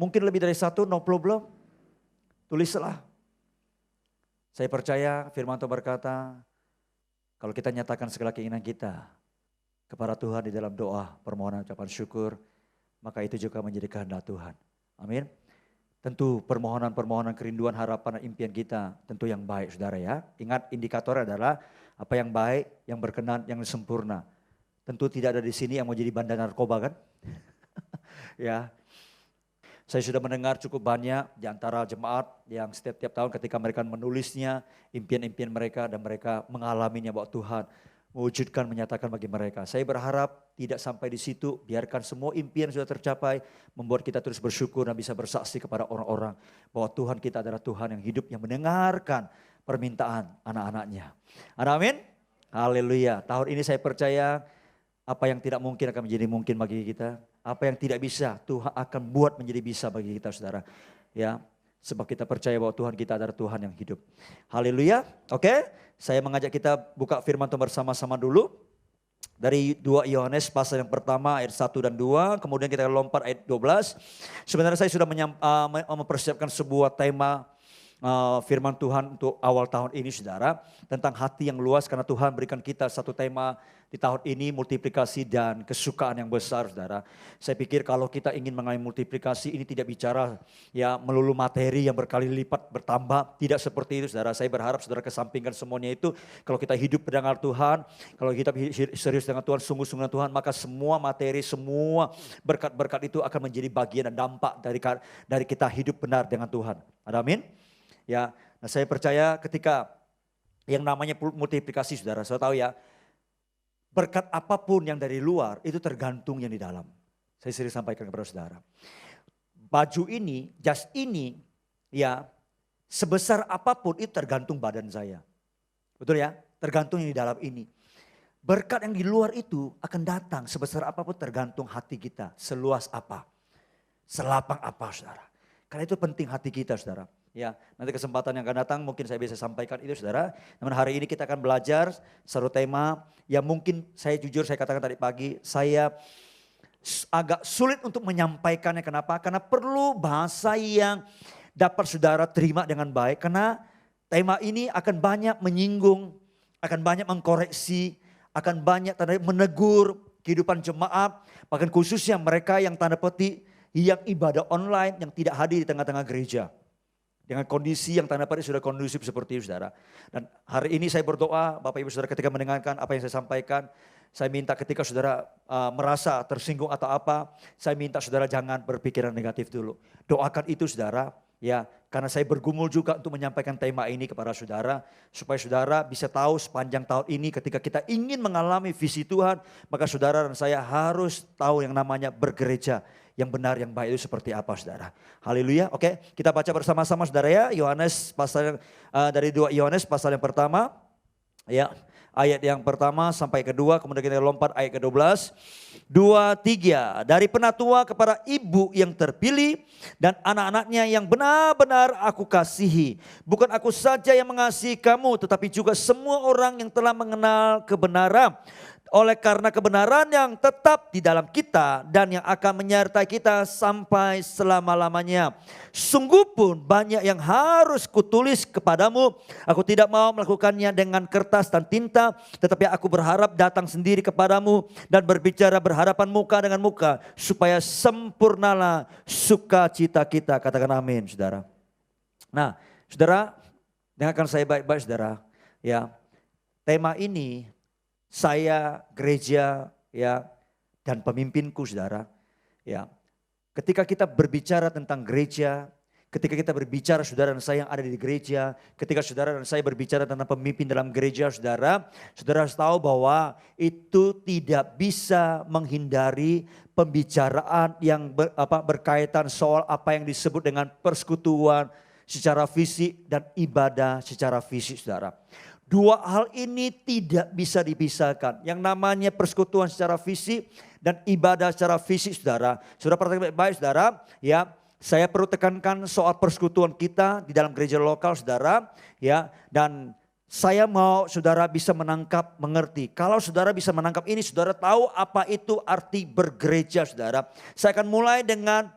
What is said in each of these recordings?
mungkin lebih dari satu, no problem. Tulislah. Saya percaya firman Tuhan berkata, kalau kita nyatakan segala keinginan kita kepada Tuhan di dalam doa, permohonan, ucapan syukur, maka itu juga menjadi kehendak Tuhan. Amin. Tentu permohonan-permohonan, kerinduan, harapan, dan impian kita tentu yang baik, saudara ya. Ingat, indikator adalah apa yang baik, yang berkenan, yang sempurna. Tentu tidak ada di sini yang mau jadi bandar narkoba kan? Ya, saya sudah mendengar cukup banyak di antara jemaat yang setiap tahun ketika mereka menulisnya, impian-impian mereka dan mereka mengalaminya bahwa Tuhan mewujudkan, menyatakan bagi mereka. Saya berharap tidak sampai di situ, biarkan semua impian sudah tercapai, membuat kita terus bersyukur dan bisa bersaksi kepada orang-orang bahwa Tuhan kita adalah Tuhan yang hidup, yang mendengarkan permintaan anak-anaknya. Amin. Haleluya. Tahun ini saya percaya apa yang tidak mungkin akan menjadi mungkin bagi kita. Apa yang tidak bisa, Tuhan akan buat menjadi bisa bagi kita, saudara. Ya, sebab kita percaya bahwa Tuhan kita adalah Tuhan yang hidup. Haleluya. Oke, saya mengajak kita buka firman Tuhan bersama-sama dulu. Dari 2 Yohanes pasal yang pertama ayat 1 dan 2. Kemudian kita lompat ayat 12. Sebenarnya saya sudah mempersiapkan sebuah tema firman Tuhan untuk awal tahun ini, saudara. Tentang hati yang luas, karena Tuhan berikan kita satu tema di tahun ini, multiplikasi dan kesukaan yang besar, saudara. Saya pikir kalau kita ingin mengalami multiplikasi, ini tidak bicara ya melulu materi yang berkali lipat bertambah. Tidak seperti itu, saudara. Saya berharap saudara kesampingkan semuanya itu. Kalau kita hidup mendengar Tuhan, kalau kita serius dengan Tuhan, sungguh-sungguh dengan Tuhan, maka semua materi, semua berkat-berkat itu akan menjadi bagian dan dampak dari kita hidup benar dengan Tuhan. Amin. Ya, nah saya percaya ketika yang namanya multiplikasi, saudara, saya tahu ya, berkat apapun yang dari luar itu tergantung yang di dalam. Saya sering sampaikan kepada saudara. Baju ini, jas ini, ya sebesar apapun itu tergantung badan saya. Betul ya? Tergantung yang di dalam ini. Berkat yang di luar itu akan datang sebesar apapun tergantung hati kita. Seluas apa, selapang apa, saudara. Karena itu penting hati kita, saudara. Ya, nanti kesempatan yang akan datang mungkin saya bisa sampaikan itu, saudara. Namun hari ini kita akan belajar satu tema yang mungkin saya jujur saya katakan tadi pagi, saya agak sulit untuk menyampaikannya. Kenapa? Karena perlu bahasa yang dapat saudara terima dengan baik. Karena tema ini akan banyak menyinggung, akan banyak mengkoreksi, akan banyak menegur kehidupan jemaat. Bahkan khususnya mereka yang tanda petik yang ibadah online, yang tidak hadir di tengah-tengah gereja. Dengan kondisi yang tanda petik sudah kondusif seperti itu, saudara. Dan hari ini saya berdoa, Bapak Ibu Saudara, ketika mendengarkan apa yang saya sampaikan, saya minta ketika saudara merasa tersinggung atau apa, saya minta saudara jangan berpikiran negatif dulu. Doakan itu, saudara, ya, karena saya bergumul juga untuk menyampaikan tema ini kepada saudara, supaya saudara bisa tahu sepanjang tahun ini ketika kita ingin mengalami visi Tuhan, maka saudara dan saya harus tahu yang namanya bergereja. Yang benar, yang baik itu seperti apa, saudara. Haleluya. Oke, kita baca bersama-sama, saudara ya. Yohanes pasal dari 2 Yohanes pasal yang pertama. Ya, ayat yang pertama sampai kedua, kemudian kita lompat ayat ke-12. 2, 3. Dari penatua kepada ibu yang terpilih dan anak-anaknya yang benar-benar aku kasihi. Bukan aku saja yang mengasihi kamu, tetapi juga semua orang yang telah mengenal kebenaran. Oleh karena kebenaran yang tetap di dalam kita dan yang akan menyertai kita sampai selama-lamanya. Sungguh pun banyak yang harus kutulis kepadamu. Aku tidak mau melakukannya dengan kertas dan tinta, tetapi aku berharap datang sendiri kepadamu dan berbicara berhadapan muka dengan muka, supaya sempurnalah sukacita kita. Katakan amin, saudara. Nah, saudara, dengarkan saya baik-baik, saudara. Ya, tema ini saya, gereja, ya, dan pemimpinku, saudara, ya. Ketika kita berbicara tentang gereja, ketika kita berbicara saudara dan saya yang ada di gereja, ketika saudara dan saya berbicara tentang pemimpin dalam gereja, saudara, saudara harus tahu bahwa itu tidak bisa menghindari pembicaraan yang berkaitan soal apa yang disebut dengan persekutuan secara fisik dan ibadah secara fisik, saudara. Dua hal ini tidak bisa dipisahkan. Yang namanya persekutuan secara fisik dan ibadah secara fisik, saudara. Saudara perhatikan baik-baik, saudara. Ya, saya perlu tekankan soal persekutuan kita di dalam gereja lokal, saudara. Ya, dan saya mau saudara bisa menangkap, mengerti. Kalau saudara bisa menangkap ini, saudara tahu apa itu arti bergereja, saudara. Saya akan mulai dengan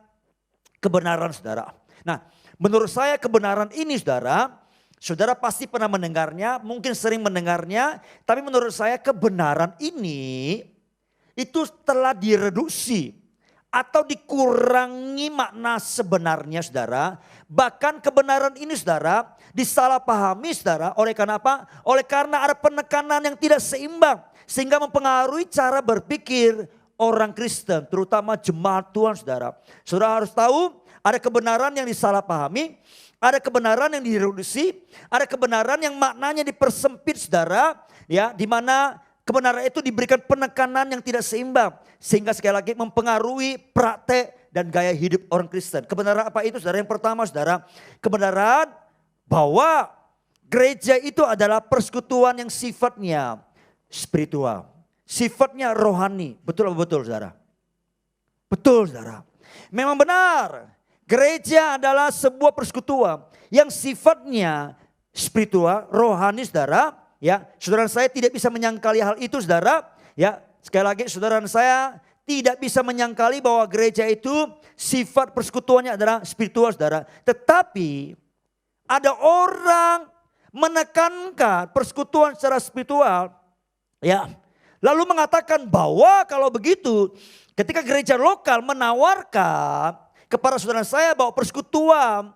Kebenaran saudara. Nah, menurut saya kebenaran ini saudara pasti pernah mendengarnya, mungkin sering mendengarnya. Tapi menurut saya kebenaran ini itu telah direduksi atau dikurangi makna sebenarnya saudara. Bahkan kebenaran ini saudara disalahpahami saudara. Oleh karena apa? Oleh karena ada penekanan yang tidak seimbang. Sehingga mempengaruhi cara berpikir orang Kristen, terutama jemaat Tuhan saudara. Saudara harus tahu ada kebenaran yang disalahpahami, ada kebenaran yang direduksi, ada kebenaran yang maknanya dipersempit saudara. Ya, di mana kebenaran itu diberikan penekanan yang tidak seimbang. Sehingga sekali lagi mempengaruhi praktek dan gaya hidup orang Kristen. Kebenaran apa itu saudara? Yang pertama saudara, kebenaran bahwa gereja itu adalah persekutuan yang sifatnya spiritual. Sifatnya rohani. Betul apa betul saudara? Betul saudara. Memang benar. Gereja adalah sebuah persekutuan yang sifatnya spiritual, rohani saudara. Ya, saudara saya tidak bisa menyangkali hal itu saudara. Ya, sekali lagi saudara saya tidak bisa menyangkali bahwa gereja itu sifat persekutuannya adalah spiritual saudara. Tetapi ada orang menekankan persekutuan secara spiritual. Ya, lalu mengatakan bahwa kalau begitu ketika gereja lokal menawarkan kepada saudara saya bahwa persekutuan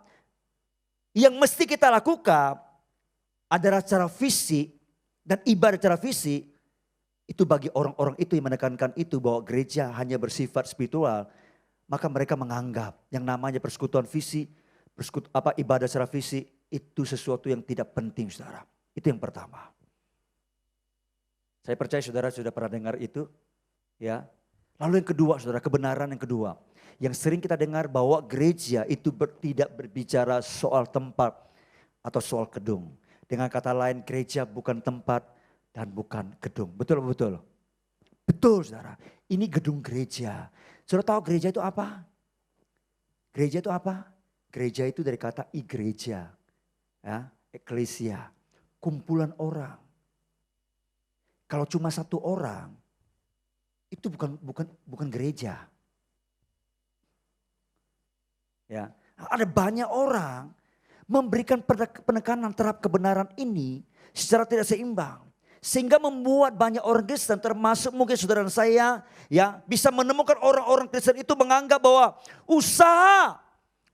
yang mesti kita lakukan adalah secara fisik dan ibadah secara fisik, itu bagi orang-orang itu yang menekankan itu bahwa gereja hanya bersifat spiritual, maka mereka menganggap yang namanya persekutuan fisik, ibadah secara fisik itu sesuatu yang tidak penting saudara. Itu yang pertama. Saya percaya saudara sudah pernah dengar itu, ya. Lalu yang kedua saudara, kebenaran yang kedua. Yang sering kita dengar bahwa gereja itu tidak berbicara soal tempat atau soal gedung. Dengan kata lain, gereja bukan tempat dan bukan gedung. Betul betul? Betul saudara, ini gedung gereja. Saudara tahu gereja itu apa? Gereja itu apa? Gereja itu dari kata igreja, ya, eklesia, kumpulan orang. Kalau cuma satu orang, itu bukan gereja. Ya, ada banyak orang memberikan penekanan terhadap kebenaran ini secara tidak seimbang. Sehingga membuat banyak orang Kristen, termasuk mungkin saudara saya, ya, bisa menemukan orang-orang Kristen itu menganggap bahwa usaha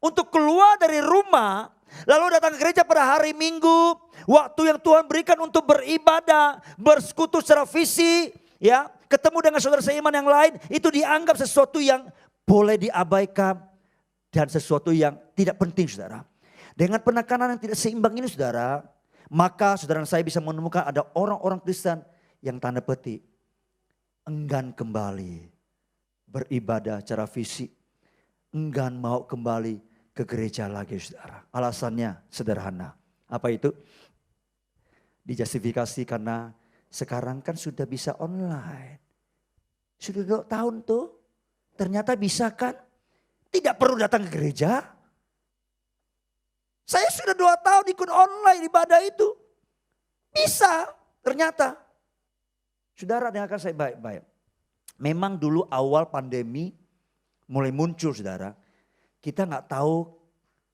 untuk keluar dari rumah lalu datang ke gereja pada hari Minggu, waktu yang Tuhan berikan untuk beribadah, bersekutu secara fisik, ya, ketemu dengan saudara seiman yang lain, itu dianggap sesuatu yang boleh diabaikan dan sesuatu yang tidak penting saudara. Dengan penekanan yang tidak seimbang ini saudara, maka saudara saya bisa menemukan ada orang-orang Kristen yang tanda petik enggan kembali beribadah secara fisik, enggan mau kembali ke gereja lagi saudara. Alasannya sederhana. Apa itu? Dijustifikasi karena sekarang kan sudah bisa online. Sudah 2 tahun tuh. Ternyata bisa kan? Tidak perlu datang ke gereja. Saya sudah 2 tahun ikut online ibadah itu. Bisa ternyata. Saudara dengarkan saya baik-baik. Memang dulu awal pandemi mulai muncul saudara. Kita nggak tahu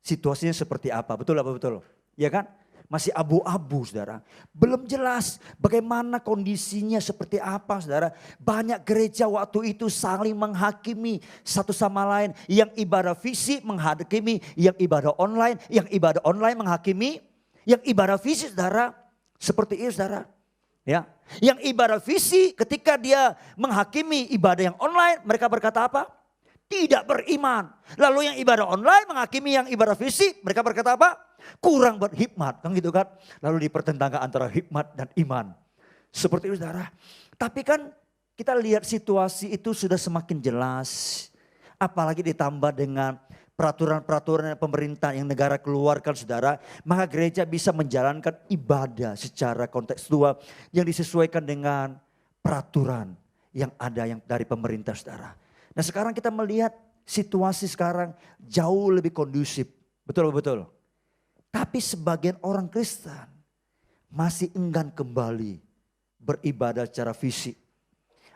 situasinya seperti apa, betul apa betul? Ya kan? Masih abu-abu saudara. Belum jelas bagaimana kondisinya seperti apa saudara. Banyak gereja waktu itu saling menghakimi satu sama lain. Yang ibadah fisik menghakimi yang ibadah online. Yang ibadah online menghakimi yang ibadah fisik saudara. Seperti itu saudara. Ya, yang ibadah fisik ketika dia menghakimi ibadah yang online, mereka berkata apa? Tidak beriman. Lalu yang ibadah online menghakimi yang ibadah fisik, mereka berkata apa? Kurang berhikmat, kan gitu kan. Lalu dipertentangkan antara hikmat dan iman. Seperti itu saudara. Tapi kan kita lihat situasi itu sudah semakin jelas. Apalagi ditambah dengan peraturan-peraturan pemerintah yang negara keluarkan saudara. Maka gereja bisa menjalankan ibadah secara kontekstual yang disesuaikan dengan peraturan yang ada yang dari pemerintah saudara. Nah sekarang kita melihat situasi sekarang jauh lebih kondusif. Betul. Tapi sebagian orang Kristen masih enggan kembali beribadah secara fisik.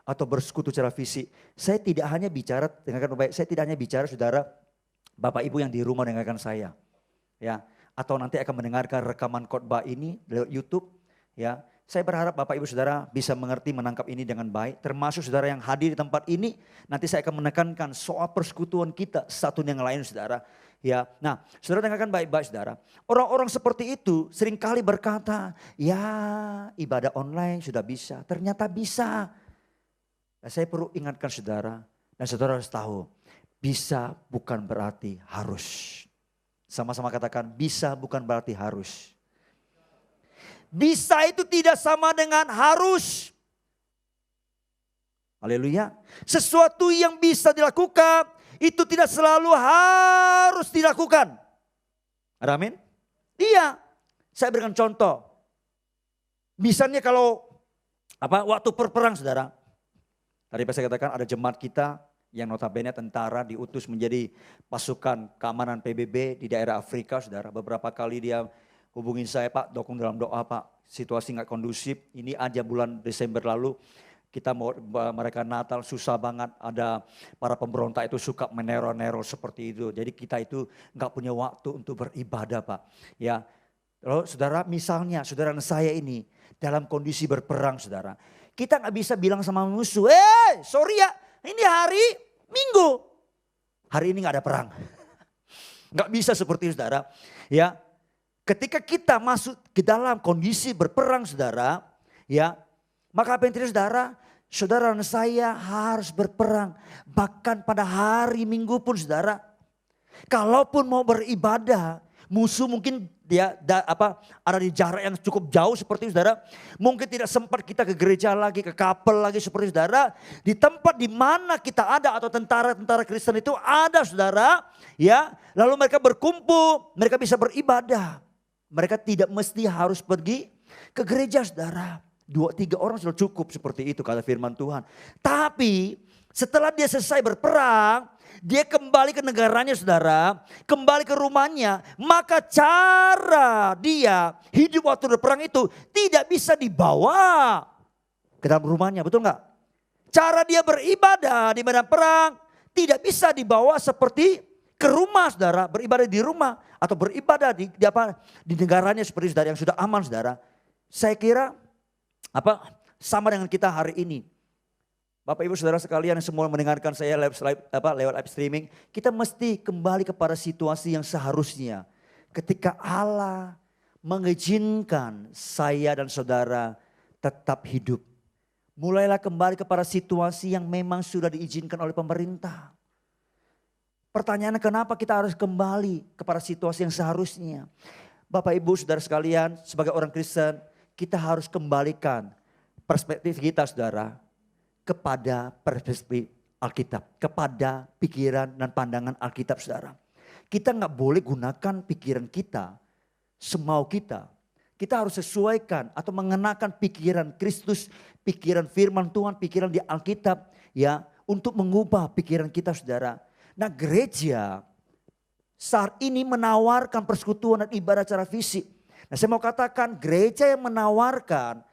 Atau bersekutu secara fisik. Saya tidak hanya bicara, dengarkan baik, saya tidak hanya bicara saudara Bapak Ibu yang di rumah dengarkan saya, ya, atau nanti akan mendengarkan rekaman khotbah ini lewat YouTube, ya. Saya berharap Bapak Ibu Saudara bisa mengerti, menangkap ini dengan baik. Termasuk saudara yang hadir di tempat ini, nanti saya akan menekankan soal persekutuan kita satu dengan lain saudara. Ya, nah saudara dengarkan baik-baik saudara. Orang-orang seperti itu seringkali berkata, ya ibadah online sudah bisa. Ternyata bisa. Nah, saya perlu ingatkan saudara, dan saudara harus tahu, bisa bukan berarti harus. Sama-sama katakan, bisa bukan berarti harus. Bisa itu tidak sama dengan harus. Haleluya. Sesuatu yang bisa dilakukan itu tidak selalu harus dilakukan. Amin. Iya. Saya berikan contoh. Misalnya kalau waktu perperang saudara. Tadi saya katakan ada jemaat kita yang notabene tentara diutus menjadi pasukan keamanan PBB di daerah Afrika saudara. Beberapa kali dia hubungin saya, Pak, dukung dalam doa Pak, situasi gak kondusif. Ini aja bulan Desember lalu kita mau mereka Natal susah banget. Ada para pemberontak itu suka meneror-neror seperti itu. Jadi kita itu gak punya waktu untuk beribadah Pak. Ya, lalu saudara misalnya saudara saya ini dalam kondisi berperang saudara. Kita gak bisa bilang sama musuh, sorry ya ini hari Minggu. Hari ini gak ada perang. Gak bisa seperti itu saudara. Ya. Ketika kita masuk ke dalam kondisi berperang saudara, ya, maka apa yang terjadi saudara? Saudara dan saya harus berperang. Bahkan pada hari Minggu pun saudara. Kalaupun mau beribadah, musuh mungkin dia ada di jarak yang cukup jauh seperti itu saudara. Mungkin tidak sempat kita ke gereja lagi, ke kapel lagi seperti itu saudara. Di tempat di mana kita ada atau tentara-tentara Kristen itu ada saudara. Ya, lalu mereka berkumpul, mereka bisa beribadah. Mereka tidak mesti harus pergi ke gereja saudara. 2-3 orang sudah cukup seperti itu kata firman Tuhan. Tapi setelah dia selesai berperang, dia kembali ke negaranya saudara. Kembali ke rumahnya. Maka cara dia hidup waktu berperang itu tidak bisa dibawa ke dalam rumahnya. Betul gak? Cara dia beribadah di medan perang tidak bisa dibawa seperti ke rumah saudara. Beribadah di rumah. Atau beribadah di negaranya seperti saudara yang sudah aman saudara. Saya kira sama dengan kita hari ini. Bapak Ibu Saudara sekalian yang semua mendengarkan saya lewat live streaming. Kita mesti kembali kepada situasi yang seharusnya. Ketika Allah mengizinkan saya dan saudara tetap hidup. Mulailah kembali kepada situasi yang memang sudah diizinkan oleh pemerintah. Pertanyaannya kenapa kita harus kembali kepada situasi yang seharusnya. Bapak Ibu Saudara sekalian sebagai orang Kristen kita harus kembalikan perspektif kita saudara kepada perspektif Alkitab. Kepada pikiran dan pandangan Alkitab saudara. Kita gak boleh gunakan pikiran kita semau kita. Kita harus sesuaikan atau mengenakan pikiran Kristus, pikiran firman Tuhan, pikiran di Alkitab ya untuk mengubah pikiran kita saudara. Nah gereja saat ini menawarkan persekutuan dan ibadah secara fisik. Nah saya mau katakan gereja yang menawarkan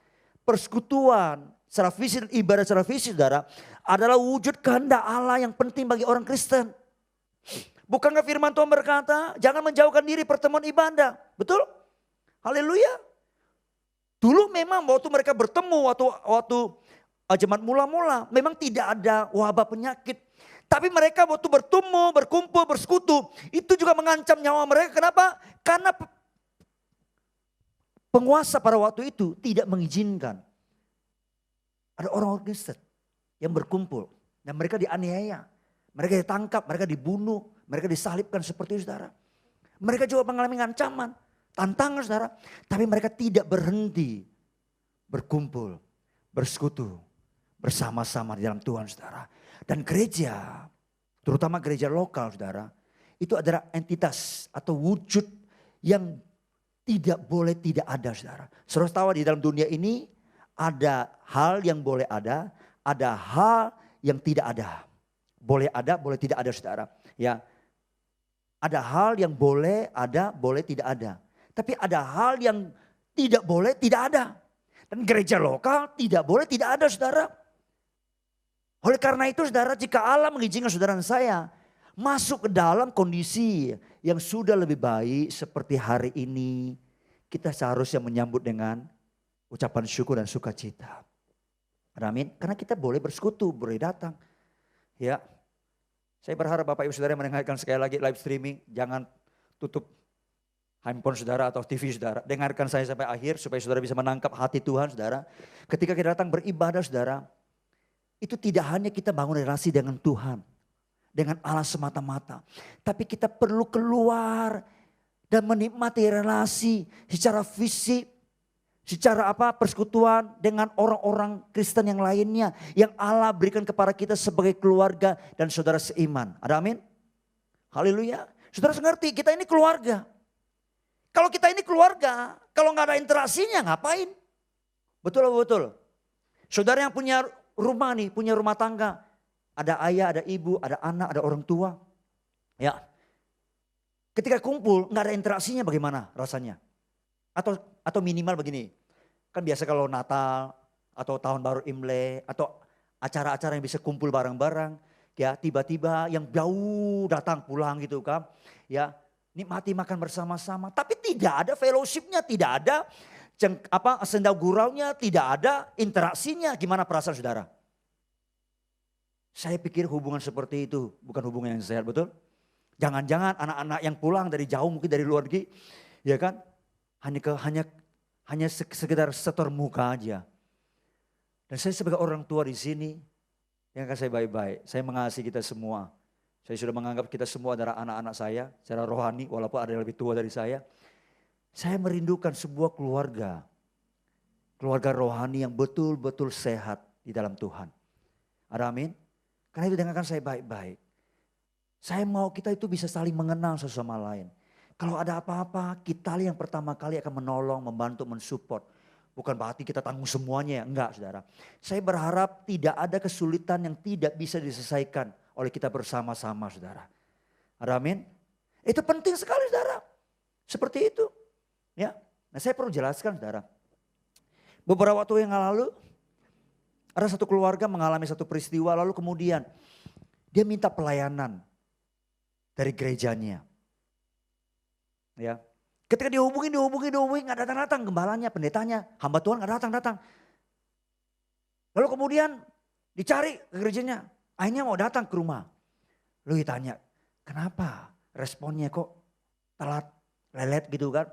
persekutuan secara fisik dan ibadah secara fisik saudara. Adalah wujud kehendak Allah yang penting bagi orang Kristen. Bukankah firman Tuhan berkata jangan menjauhkan diri pertemuan ibadah. Betul? Haleluya. Dulu memang waktu mereka bertemu waktu jemaat mula-mula memang tidak ada wabah penyakit. Tapi mereka waktu bertemu, berkumpul, bersekutu, itu juga mengancam nyawa mereka. Kenapa? Karena penguasa pada waktu itu tidak mengizinkan. Ada orang-orang Kristen yang berkumpul dan mereka dianiaya. Mereka ditangkap, mereka dibunuh, mereka disalibkan seperti itu saudara. Mereka juga mengalami ancaman, tantangan saudara. Tapi mereka tidak berhenti berkumpul, bersekutu bersama-sama di dalam Tuhan saudara. Dan gereja, terutama gereja lokal saudara, itu adalah entitas atau wujud yang tidak boleh tidak ada saudara. Saudara tahu di dalam dunia ini ada hal yang boleh ada hal yang tidak ada. Boleh ada, boleh tidak ada saudara. Ya, ada hal yang boleh ada, boleh tidak ada. Tapi ada hal yang tidak boleh tidak ada. Dan gereja lokal tidak boleh tidak ada saudara. Oleh karena itu saudara, jika Allah mengizinkan saudara dan saya masuk ke dalam kondisi yang sudah lebih baik seperti hari ini, kita seharusnya menyambut dengan ucapan syukur dan sukacita. Amin. Karena kita boleh bersekutu, boleh datang. Ya, saya berharap Bapak Ibu Saudara mendengarkan sekali lagi live streaming, jangan tutup handphone saudara atau TV saudara. Dengarkan saya sampai akhir supaya saudara bisa menangkap hati Tuhan saudara. Ketika kita datang beribadah saudara, itu tidak hanya kita bangun relasi dengan Tuhan, dengan Allah semata-mata. Tapi kita perlu keluar dan menikmati relasi secara fisik, secara persekutuan dengan orang-orang Kristen yang lainnya. Yang Allah berikan kepada kita sebagai keluarga dan saudara seiman. Ada amin? Haleluya. Saudara ngerti kita ini keluarga. Kalau kita ini keluarga, kalau nggak ada interaksinya ngapain? Betul atau betul? Saudara yang punya rumah nih, punya rumah tangga. Ada ayah, ada ibu, ada anak, ada orang tua. Ya. Ketika kumpul nggak ada interaksinya bagaimana rasanya? Atau minimal begini. Kan biasa kalau Natal atau tahun baru Imlek atau acara-acara yang bisa kumpul bareng-bareng. Ya tiba-tiba yang jauh datang pulang gitu kan. Ya nikmati makan bersama-sama. Tapi tidak ada fellowshipnya, tidak ada senda guraunya, tidak ada interaksinya. Gimana perasaan saudara? Saya pikir hubungan seperti itu bukan hubungan yang sehat, betul? Jangan-jangan anak-anak yang pulang dari jauh mungkin dari luar negeri, ya kan? Hanya sekedar setor muka aja. Dan saya sebagai orang tua di sini, yang akan saya baik-baik, saya mengasihi kita semua. Saya sudah menganggap kita semua adalah anak-anak saya secara rohani walaupun ada yang lebih tua dari saya. Saya merindukan sebuah keluarga. Keluarga rohani yang betul-betul sehat di dalam Tuhan. Ada amin? Karena itu dengarkan saya baik-baik. Saya mau kita itu bisa saling mengenal satu sama lain. Kalau ada apa-apa kita yang pertama kali akan menolong, membantu, mensupport. Bukan berarti kita tanggung semuanya ya, enggak saudara. Saya berharap tidak ada kesulitan yang tidak bisa diselesaikan oleh kita bersama-sama saudara. Ada amin? Itu penting sekali saudara. Seperti itu. Ya. Nah saya perlu jelaskan saudara. Beberapa waktu yang lalu ada satu keluarga mengalami satu peristiwa lalu kemudian dia minta pelayanan dari gerejanya. Ya. Ketika dihubungi gak datang-datang gembalanya, pendetanya, hamba Tuhan gak datang-datang. Lalu kemudian dicari ke gerejanya. Akhirnya mau datang ke rumah. Lalu ditanya, kenapa responnya kok telat, lelet gitu kan.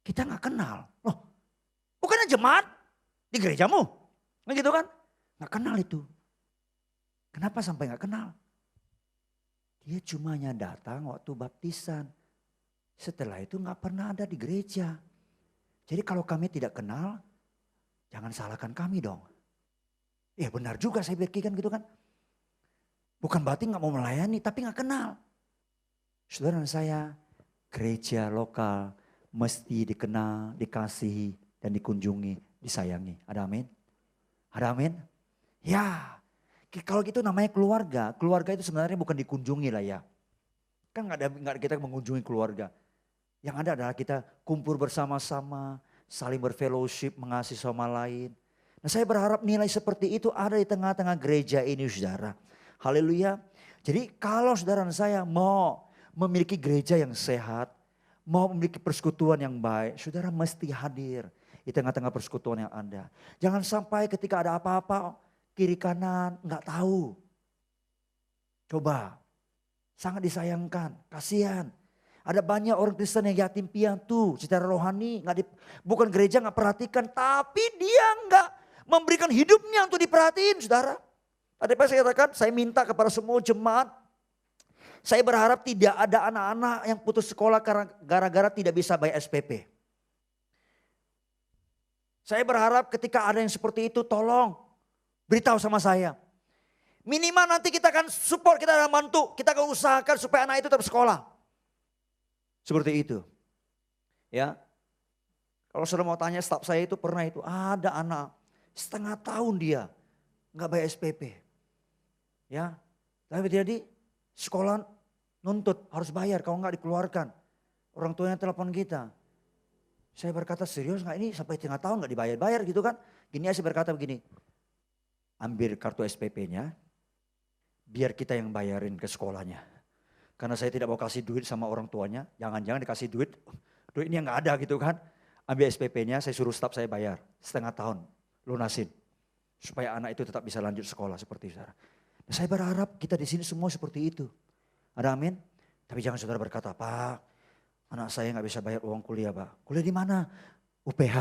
Kita gak kenal. Loh, bukannya jemaat di gerejamu? Nah gitu kan. Gak kenal itu. Kenapa sampai gak kenal? Dia cuma datang waktu baptisan. Setelah itu gak pernah ada di gereja. Jadi kalau kami tidak kenal, jangan salahkan kami dong. Ya benar juga saya pikirkan gitu kan. Bukan berarti gak mau melayani tapi gak kenal. Saudara dan saya, gereja lokal mesti dikenal, dikasihi, dan dikunjungi, disayangi. Ada amin? Ada amin? Ya, kalau gitu namanya keluarga. Keluarga itu sebenarnya bukan dikunjungi lah ya. Kan gak ada kita mengunjungi keluarga. Yang ada adalah kita kumpul bersama-sama, saling berfellowship, mengasihi sama lain. Nah saya berharap nilai seperti itu ada di tengah-tengah gereja ini saudara. Haleluya. Jadi kalau saudara dan saya mau memiliki gereja yang sehat, mau memiliki persekutuan yang baik, saudara mesti hadir di tengah-tengah persekutuan yang ada. Jangan sampai ketika ada apa-apa, kiri kanan nggak tahu. Coba, sangat disayangkan, kasihan. Ada banyak orang Kristen yang yatim piatu secara rohani, bukan gereja nggak perhatikan, tapi dia nggak memberikan hidupnya untuk diperhatiin, saudara. Tadi saya katakan, saya minta kepada semua jemaat, saya berharap tidak ada anak-anak yang putus sekolah karena gara-gara tidak bisa bayar SPP. Saya berharap ketika ada yang seperti itu, tolong beritahu sama saya. Minimal nanti kita akan support, kita akan bantu, kita akan usahakan supaya anak itu tetap sekolah. Seperti itu. Ya. Kalau saudara mau tanya staf saya itu pernah itu, ada anak setengah tahun dia nggak bayar SPP. Ya. Tapi jadi sekolah nuntut harus bayar, kalau nggak dikeluarkan. Orang tuanya telepon kita. Saya berkata serius nggak ini sampai tengah tahun nggak dibayar-bayar gitu kan. Gini saya berkata begini, ambil kartu SPP-nya, biar kita yang bayarin ke sekolahnya. Karena saya tidak mau kasih duit sama orang tuanya, jangan-jangan dikasih duitnya nggak ada gitu kan. Ambil SPP-nya, saya suruh staf saya bayar, setengah tahun lunasin. Supaya anak itu tetap bisa lanjut sekolah seperti saudara. Dan saya berharap kita di sini semua seperti itu. Ada amin? Tapi jangan saudara berkata, Pak, anak saya nggak bisa bayar uang kuliah, Pak. Kuliah di mana? UPH.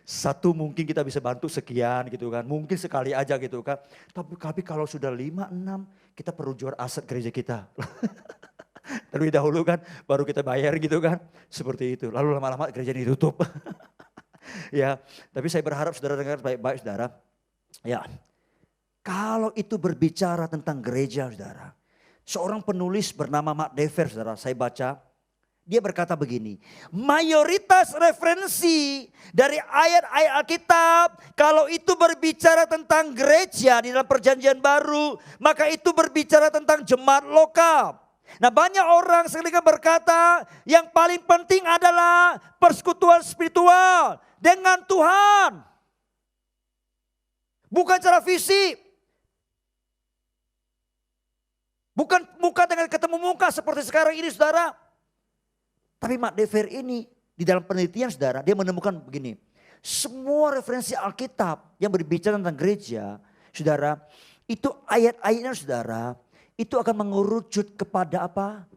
Satu mungkin kita bisa bantu sekian gitu kan. Mungkin sekali aja gitu kan. Tapi kalau sudah 5, 6 kita perlu jual aset gereja kita. Terlebih dahulu kan baru kita bayar gitu kan. Seperti itu. Lalu lama-lama gereja ditutup. Ya, tapi saya berharap saudara dengar baik-baik saudara. Ya, kalau itu berbicara tentang gereja saudara. Seorang penulis bernama Mark Dever saudara, saya baca. Dia berkata begini, mayoritas referensi dari ayat-ayat Alkitab, kalau itu berbicara tentang gereja di dalam perjanjian baru, maka itu berbicara tentang jemaat lokal. Nah banyak orang seringkali berkata, yang paling penting adalah persekutuan spiritual dengan Tuhan. Bukan secara fisik. Bukan muka dengan ketemu muka seperti sekarang ini saudara. Tapi Mark Dever ini di dalam penelitian saudara, dia menemukan begini. Semua referensi Alkitab yang berbicara tentang gereja, saudara, itu ayat-ayatnya saudara, itu akan mengerucut kepada apa?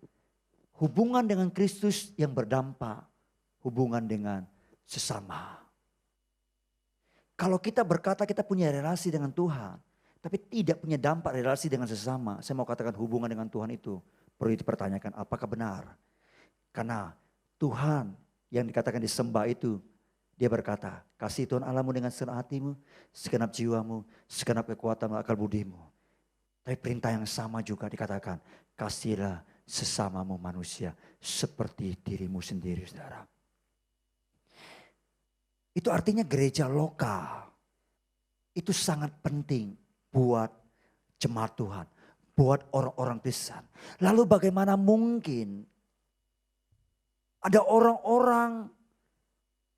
Hubungan dengan Kristus yang berdampak, hubungan dengan sesama. Kalau kita berkata kita punya relasi dengan Tuhan, tapi tidak punya dampak relasi dengan sesama, saya mau katakan hubungan dengan Tuhan itu perlu dipertanyakan apakah benar. Karena Tuhan yang dikatakan disembah itu, dia berkata, kasih Tuhan Allahmu dengan segenap hatimu, segenap jiwamu, segenap kekuatanmu, akal budimu. Tapi perintah yang sama juga dikatakan, kasihlah sesamamu manusia seperti dirimu sendiri saudara. Itu artinya gereja lokal. Itu sangat penting buat jemaat Tuhan, buat orang-orang Kristen. Lalu bagaimana mungkin ada orang-orang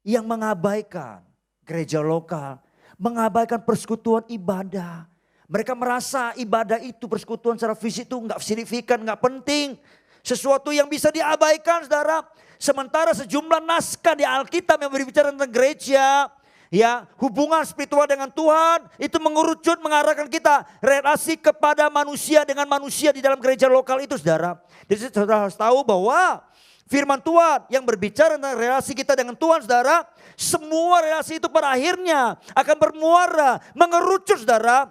yang mengabaikan gereja lokal, mengabaikan persekutuan ibadah. Mereka merasa ibadah itu, persekutuan secara fisik itu enggak signifikan, enggak penting. Sesuatu yang bisa diabaikan saudara. Sementara sejumlah naskah di Alkitab yang berbicara tentang gereja, ya hubungan spiritual dengan Tuhan itu mengerucut mengarahkan kita relasi kepada manusia dengan manusia di dalam gereja lokal itu saudara. Jadi saudara harus tahu bahwa firman Tuhan yang berbicara tentang relasi kita dengan Tuhan saudara. Semua relasi itu pada akhirnya akan bermuara, mengerucut saudara.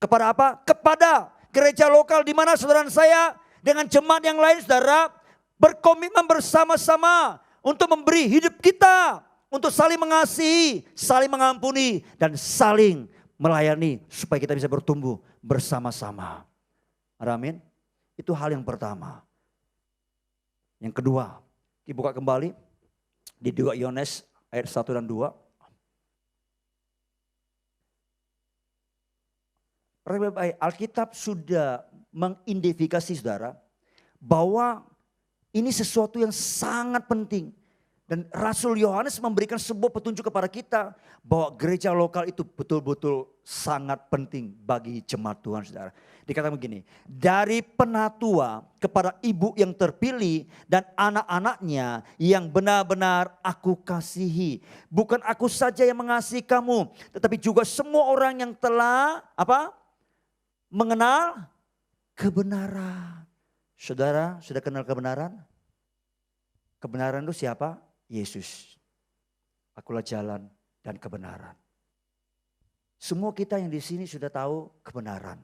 Kepada apa? Kepada gereja lokal di mana saudara saya dengan jemaat yang lain saudara. Berkomitmen bersama-sama untuk memberi hidup kita. Untuk saling mengasihi, saling mengampuni dan saling melayani. Supaya kita bisa bertumbuh bersama-sama. Amin. Itu hal yang pertama. Yang kedua, dibuka kembali di 2 Yohanes ayat 1 dan 2. Alkitab sudah mengidentifikasi saudara bahwa ini sesuatu yang sangat penting. Dan Rasul Yohanes memberikan sebuah petunjuk kepada kita bahwa gereja lokal itu betul-betul sangat penting bagi jemaat Tuhan saudara. Dikatakan begini, dari penatua kepada ibu yang terpilih dan anak-anaknya yang benar-benar aku kasihi. Bukan aku saja yang mengasihi kamu, tetapi juga semua orang yang telah apa? Mengenal kebenaran. Saudara, sudah kenal kebenaran? Kebenaran itu siapa? Yesus. Akulah jalan dan kebenaran. Semua kita yang di sini sudah tahu kebenaran.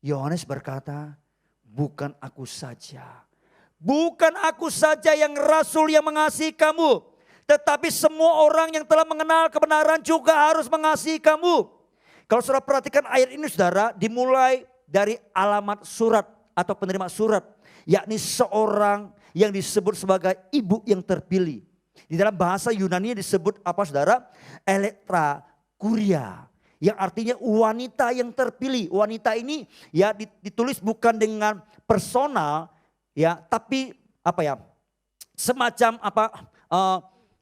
Yohanes berkata, bukan aku saja. Bukan aku saja yang rasul yang mengasihi kamu. Tetapi semua orang yang telah mengenal kebenaran juga harus mengasihi kamu. Kalau saudara perhatikan ayat ini saudara, dimulai dari alamat surat atau penerima surat. Yakni seorang yang disebut sebagai ibu yang terpilih. Di dalam bahasa Yunani disebut apa saudara? Elektra kuria. Yang artinya wanita yang terpilih. Wanita ini ya ditulis bukan dengan personal ya, tapi apa ya? Semacam apa?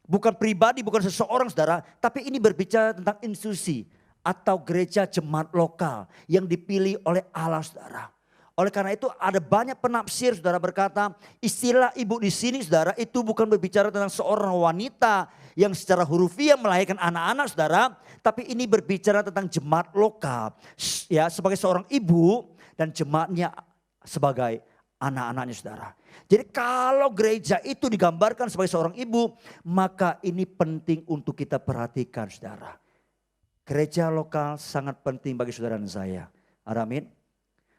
Bukan pribadi, bukan seseorang saudara. Tapi ini berbicara tentang institusi atau gereja jemaat lokal yang dipilih oleh Allah saudara. Oleh karena itu ada banyak penafsir saudara berkata istilah ibu di sini saudara itu bukan berbicara tentang seorang wanita yang secara hurufiah melahirkan anak-anak saudara. Tapi ini berbicara tentang jemaat lokal ya sebagai seorang ibu dan jemaatnya sebagai anak-anaknya saudara. Jadi kalau gereja itu digambarkan sebagai seorang ibu maka ini penting untuk kita perhatikan saudara. Gereja lokal sangat penting bagi saudara dan saya. Amin.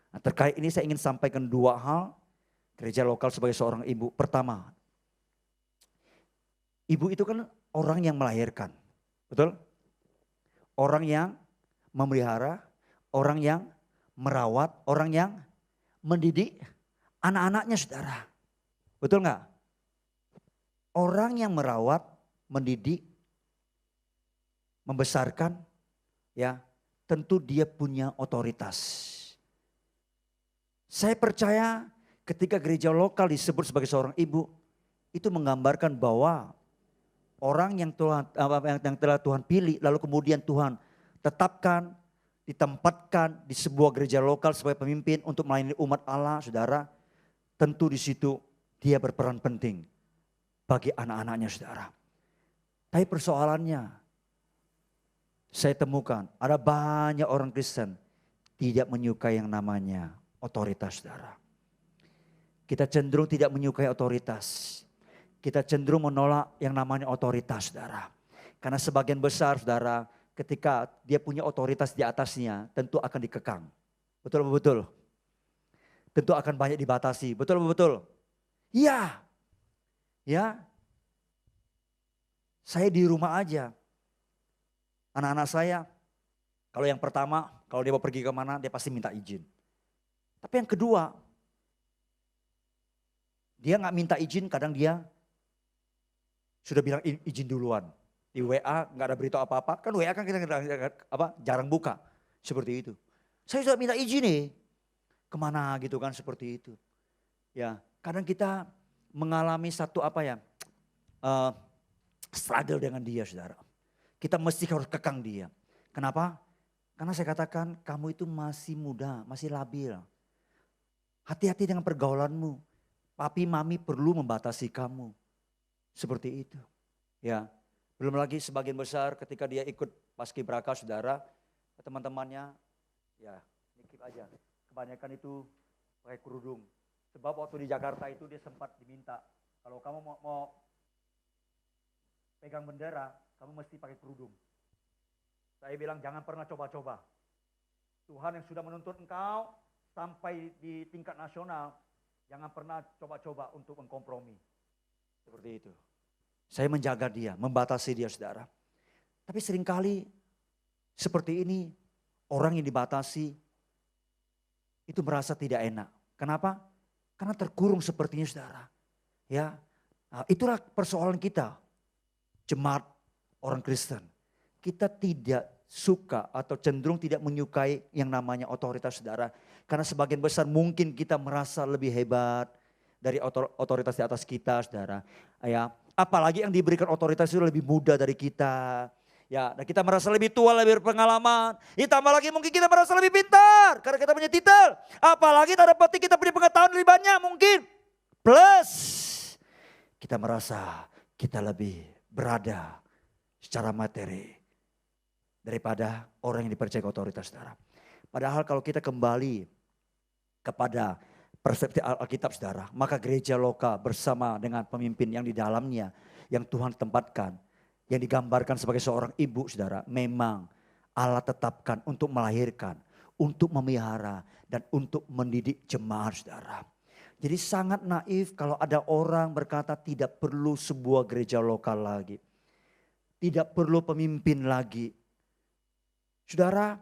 Nah, terkait ini saya ingin sampaikan dua hal gereja lokal sebagai seorang ibu. Pertama, ibu itu kan orang yang melahirkan, betul? Orang yang memelihara, orang yang merawat, orang yang mendidik anak-anaknya saudara. Betul nggak? Orang yang merawat, mendidik, membesarkan, ya tentu dia punya otoritas. Saya percaya ketika gereja lokal disebut sebagai seorang ibu, itu menggambarkan bahwa orang yang telah Tuhan pilih, lalu kemudian Tuhan tetapkan, ditempatkan di sebuah gereja lokal sebagai pemimpin untuk melayani umat Allah, saudara. Tentu di situ dia berperan penting bagi anak-anaknya, saudara. Tapi persoalannya, saya temukan ada banyak orang Kristen tidak menyukai yang namanya otoritas, saudara. Kita cenderung tidak menyukai otoritas. Kita cenderung menolak yang namanya otoritas, saudara. Karena sebagian besar, saudara, ketika dia punya otoritas di atasnya, tentu akan dikekang. Betul betul. Tentu akan banyak dibatasi. Betul betul. Iya. Ya. Saya di rumah aja. Anak-anak saya, kalau yang pertama, kalau dia mau pergi kemana, dia pasti minta izin. Tapi yang kedua, dia gak minta izin, kadang dia sudah bilang izin duluan. Di WA gak ada berita apa-apa, kan WA kan kita jarang buka, seperti itu. Saya sudah minta izin nih, kemana gitu kan seperti itu. Ya, kadang kita mengalami satu struggle dengan dia, saudara. Kita mesti harus kekang dia. Kenapa? Karena saya katakan kamu itu masih muda, masih labil. Hati-hati dengan pergaulanmu. Papi mami perlu membatasi kamu. Seperti itu. Ya, belum lagi sebagian besar ketika dia ikut paskibraka saudara, teman-temannya ya nikip aja. Kebanyakan itu pakai kerudung. Sebab waktu di Jakarta itu dia sempat diminta, kalau kamu mau pegang bendera, kamu mesti pakai kerudung. Saya bilang jangan pernah coba-coba. Tuhan yang sudah menuntut engkau sampai di tingkat nasional, jangan pernah coba-coba untuk mengkompromi. Seperti itu. Saya menjaga dia, membatasi dia, saudara. Tapi seringkali seperti ini, orang yang dibatasi itu merasa tidak enak. Kenapa? Karena terkurung sepertinya, saudara. Ya, nah, itulah persoalan kita, jemaat orang Kristen. Kita tidak suka atau cenderung tidak menyukai yang namanya otoritas, saudara. Karena sebagian besar mungkin kita merasa lebih hebat dari otoritas di atas kita, saudara. Ya, apalagi yang diberikan otoritas itu lebih muda dari kita. Ya, dan kita merasa lebih tua, lebih berpengalaman. Ditambah lagi mungkin kita merasa lebih pintar karena kita punya titel. Apalagi tanda petik kita punya pengetahuan lebih banyak mungkin. Plus kita merasa kita lebih berada secara materi daripada orang yang dipercaya otoritas, saudara. Padahal kalau kita kembali kepada persepsi Alkitab, saudara, maka gereja lokal bersama dengan pemimpin yang di dalamnya yang Tuhan tempatkan, yang digambarkan sebagai seorang ibu, saudara, memang Allah tetapkan untuk melahirkan, untuk memelihara dan untuk mendidik jemaat, saudara. Jadi sangat naif kalau ada orang berkata tidak perlu sebuah gereja lokal lagi. Tidak perlu pemimpin lagi. Saudara,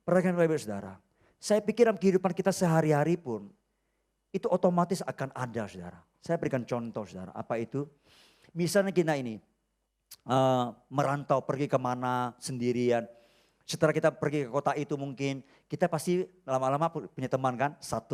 perhatikan baik-baik, saudara. Saya pikir dalam kehidupan kita sehari-hari pun itu otomatis akan ada, saudara. Saya berikan contoh, saudara. Apa itu? Misalnya kita ini merantau pergi kemana sendirian. Setelah kita pergi ke kota itu mungkin kita pasti lama-lama punya teman kan. 1,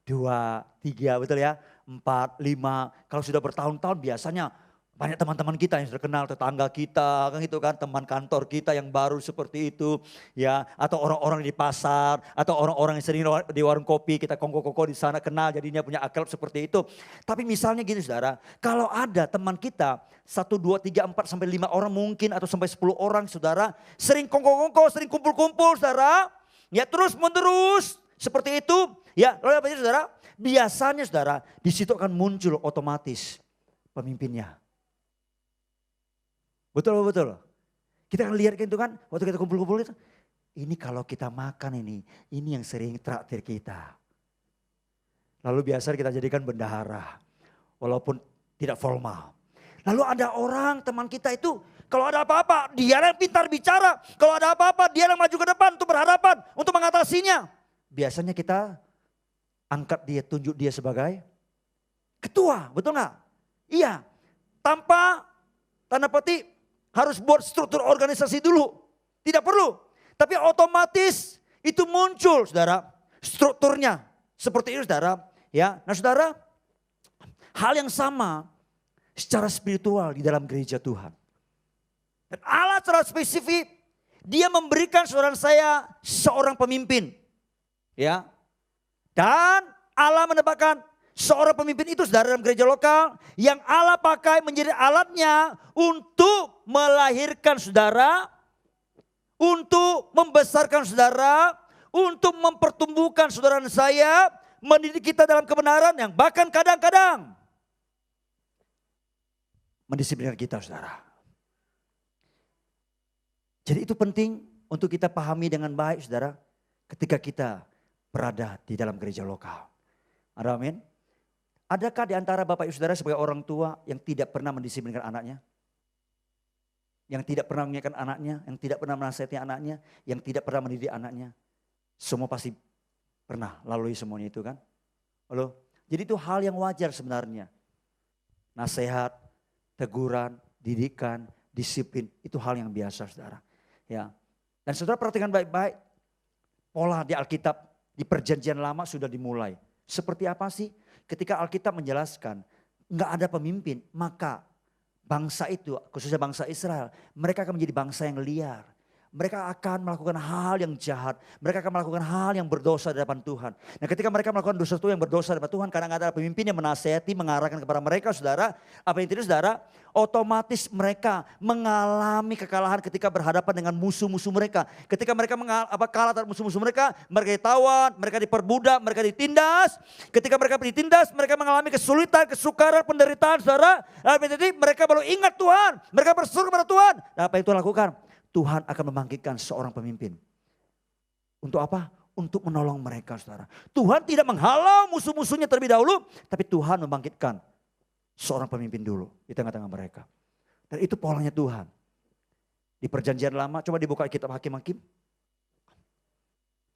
2, 3 betul ya. 4, 5. Kalau sudah bertahun-tahun biasanya Banyak teman-teman kita yang sudah kenal, tetangga kita, kan gitu kan, teman kantor kita yang baru seperti itu, ya, atau orang-orang di pasar, atau orang-orang yang sering di warung kopi, kita kongko-kongko di sana kenal, jadinya punya akrab seperti itu. Tapi misalnya gini saudara, kalau ada teman kita, 1, 2, 3, 4, sampai 5 orang mungkin, atau sampai 10 orang saudara, sering kongko-kongko, sering kumpul-kumpul saudara, ya terus menerus seperti itu, ya, lalu apa saudara? Biasanya saudara, di situ akan muncul otomatis pemimpinnya. Betul. Kita akan lihat itu kan, waktu kita kumpul-kumpul itu. Ini kalau kita makan ini yang sering traktir kita. Lalu biasa kita jadikan bendahara, walaupun tidak formal. Lalu ada orang teman kita itu, kalau ada apa-apa dia yang pintar bicara. Kalau ada apa-apa dia yang maju ke depan untuk berhadapan, untuk mengatasinya. Biasanya kita angkat dia, tunjuk dia sebagai ketua, betul gak? Iya, tanpa tanda petik harus buat struktur organisasi dulu. Tidak perlu. Tapi otomatis itu muncul saudara. Strukturnya seperti itu saudara. Ya, nah saudara, hal yang sama secara spiritual di dalam gereja Tuhan. Dan Allah secara spesifik, dia memberikan saudara saya seorang pemimpin. Ya, dan Allah menempatkan seorang pemimpin itu saudara dalam gereja lokal yang Allah pakai menjadi alatnya untuk melahirkan saudara, untuk membesarkan saudara, untuk mempertumbuhkan saudara dan saya, mendidik kita dalam kebenaran yang bahkan kadang-kadang mendisiplinkan kita saudara. Jadi itu penting untuk kita pahami dengan baik saudara ketika kita berada di dalam gereja lokal. Ada amin? Adakah di antara Bapak Ibu Saudara sebagai orang tua yang tidak pernah mendisiplinkan anaknya? Yang tidak pernah mengingatkan anaknya, yang tidak pernah menasihati anaknya, yang tidak pernah mendidik anaknya? Semua pasti pernah lalui semuanya itu kan? Lalu, jadi itu hal yang wajar sebenarnya. Nasihat, teguran, didikan, disiplin, itu hal yang biasa saudara. Ya. Dan saudara perhatikan baik-baik, pola di Alkitab, di perjanjian lama sudah dimulai. Seperti apa sih? Ketika Alkitab menjelaskan enggak ada pemimpin, maka bangsa itu, khususnya bangsa Israel, mereka akan menjadi bangsa yang liar. Mereka akan melakukan hal yang jahat. Mereka akan melakukan hal yang berdosa di hadapan Tuhan. Nah ketika mereka melakukan dosa itu yang berdosa di hadapan Tuhan, kadang ada pemimpin yang menasihati, mengarahkan kepada mereka saudara. Apa yang tidak saudara? Otomatis mereka mengalami kekalahan ketika berhadapan dengan musuh-musuh mereka. Ketika mereka kalah terhadap musuh-musuh mereka, mereka ditawan, mereka diperbudak, mereka ditindas. Ketika mereka ditindas, mereka mengalami kesulitan, kesukaran, penderitaan saudara. Jadi mereka baru ingat Tuhan, mereka berseru kepada Tuhan. Nah, apa itu lakukan? Tuhan akan membangkitkan seorang pemimpin. Untuk apa? Untuk menolong mereka saudara. Tuhan tidak menghalau musuh-musuhnya terlebih dahulu. Tapi Tuhan membangkitkan seorang pemimpin dulu di tengah-tengah mereka. Dan itu polanya Tuhan. Di perjanjian lama, coba dibuka kitab Hakim-Hakim.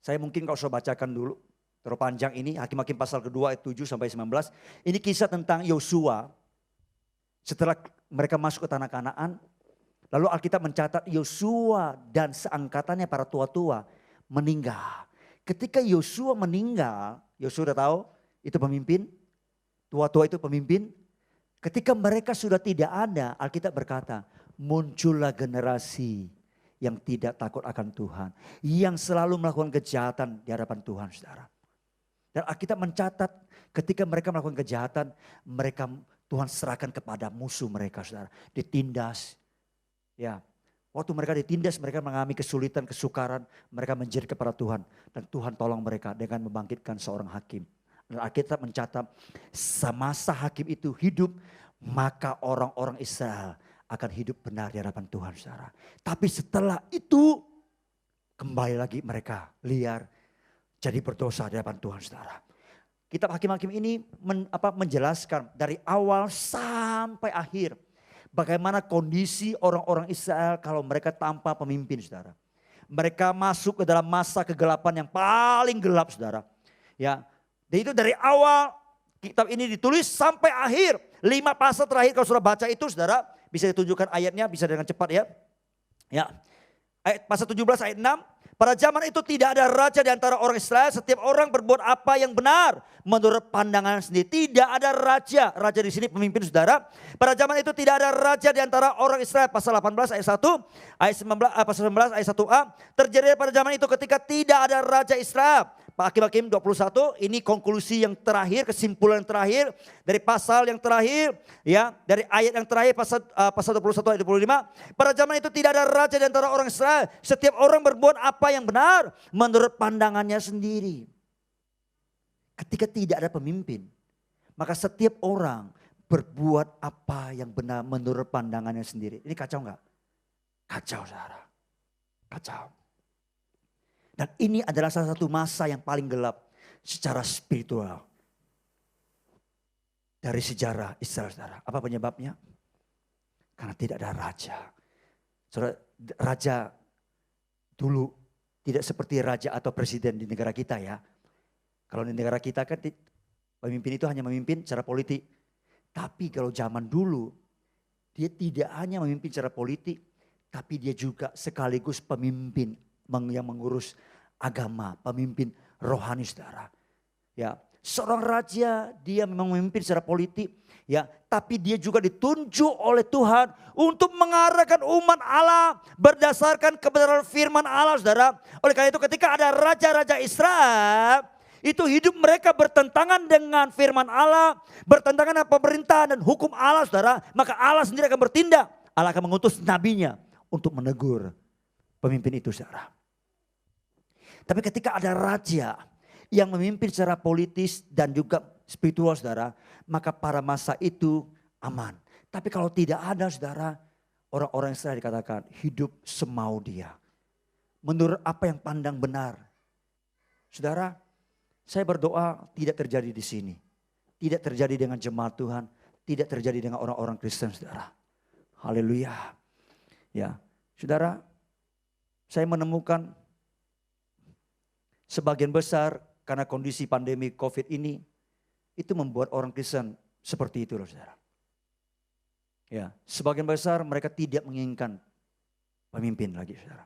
Saya mungkin kalau saya bacakan dulu. Terlalu panjang ini, Hakim-Hakim pasal kedua ayat 7 sampai 19. Ini kisah tentang Yosua. Setelah mereka masuk ke tanah Kanaan. Lalu Alkitab mencatat Yosua dan seangkatannya para tua-tua meninggal. Ketika Yosua meninggal, Yosua sudah tahu itu pemimpin, tua-tua itu pemimpin. Ketika mereka sudah tidak ada, Alkitab berkata, muncullah generasi yang tidak takut akan Tuhan. Yang selalu melakukan kejahatan di hadapan Tuhan saudara. Dan Alkitab mencatat ketika mereka melakukan kejahatan, mereka Tuhan serahkan kepada musuh mereka saudara. Ditindas. Ya, waktu mereka ditindas, mereka mengalami kesulitan, kesukaran, mereka menjerit kepada Tuhan. Dan Tuhan tolong mereka dengan membangkitkan seorang hakim. Dan Alkitab mencatat, semasa hakim itu hidup, maka orang-orang Israel akan hidup benar di hadapan Tuhan saudara. Tapi setelah itu, kembali lagi mereka liar, jadi berdosa di hadapan Tuhan saudara. Kitab Hakim-Hakim ini menjelaskan dari awal sampai akhir. Bagaimana kondisi orang-orang Israel kalau mereka tanpa pemimpin saudara. Mereka masuk ke dalam masa kegelapan yang paling gelap saudara. Ya, dan itu dari awal kitab ini ditulis sampai akhir. 5 pasal terakhir kalau sudah baca itu saudara. Bisa ditunjukkan ayatnya, bisa dengan cepat ya. Ya, pasal 17 ayat 6. Pada zaman itu tidak ada raja di antara orang Israel. Setiap orang berbuat apa yang benar menurut pandangan sendiri. Tidak ada raja. Raja di sini pemimpin, saudara. Pada zaman itu tidak ada raja di antara orang Israel. Pasal 18 ayat 1, ayat 19, pasal 19 ayat 1a. Terjadi pada zaman itu ketika tidak ada raja Israel. Hakim-Hakim 21, ini konklusi yang terakhir, kesimpulan yang terakhir dari pasal yang terakhir, ya, dari ayat yang terakhir pasal 21 ayat 25. Pada zaman itu tidak ada raja di antara orang Israel. Setiap orang berbuat apa yang benar menurut pandangannya sendiri. Ketika tidak ada pemimpin, maka setiap orang berbuat apa yang benar menurut pandangannya sendiri. Ini kacau enggak? Kacau, saudara. Kacau. Dan ini adalah salah satu masa yang paling gelap secara spiritual dari sejarah Israel, saudara. Apa penyebabnya? Karena tidak ada raja. Saudara, raja dulu tidak seperti raja atau presiden di negara kita, ya. Kalau di negara kita kan pemimpin itu hanya memimpin secara politik. Tapi kalau zaman dulu, dia tidak hanya memimpin secara politik, tapi dia juga sekaligus pemimpin yang mengurus agama, pemimpin rohani, saudara. Ya, seorang raja dia memang memimpin secara politik, ya, tapi dia juga ditunjuk oleh Tuhan untuk mengarahkan umat Allah berdasarkan kebenaran firman Allah, saudara. Oleh karena itu ketika ada raja-raja Israel, itu hidup mereka bertentangan dengan firman Allah, bertentangan dengan pemerintahan dan hukum Allah, saudara. Maka Allah sendiri akan bertindak. Allah akan mengutus nabinya untuk menegur pemimpin itu, saudara. Tapi ketika ada raja yang memimpin secara politis dan juga spiritual, saudara, maka pada masa itu aman. Tapi kalau tidak ada, saudara, orang-orang Israel dikatakan hidup semau dia. Menurut apa yang pandang benar. Saudara, saya berdoa tidak terjadi di sini. Tidak terjadi dengan jemaat Tuhan. Tidak terjadi dengan orang-orang Kristen, saudara. Haleluya. Ya, saudara, saya menemukan sebagian besar karena kondisi pandemi COVID ini, itu membuat orang Kristen seperti itu, loh, saudara. Ya, sebagian besar mereka tidak menginginkan pemimpin lagi, saudara.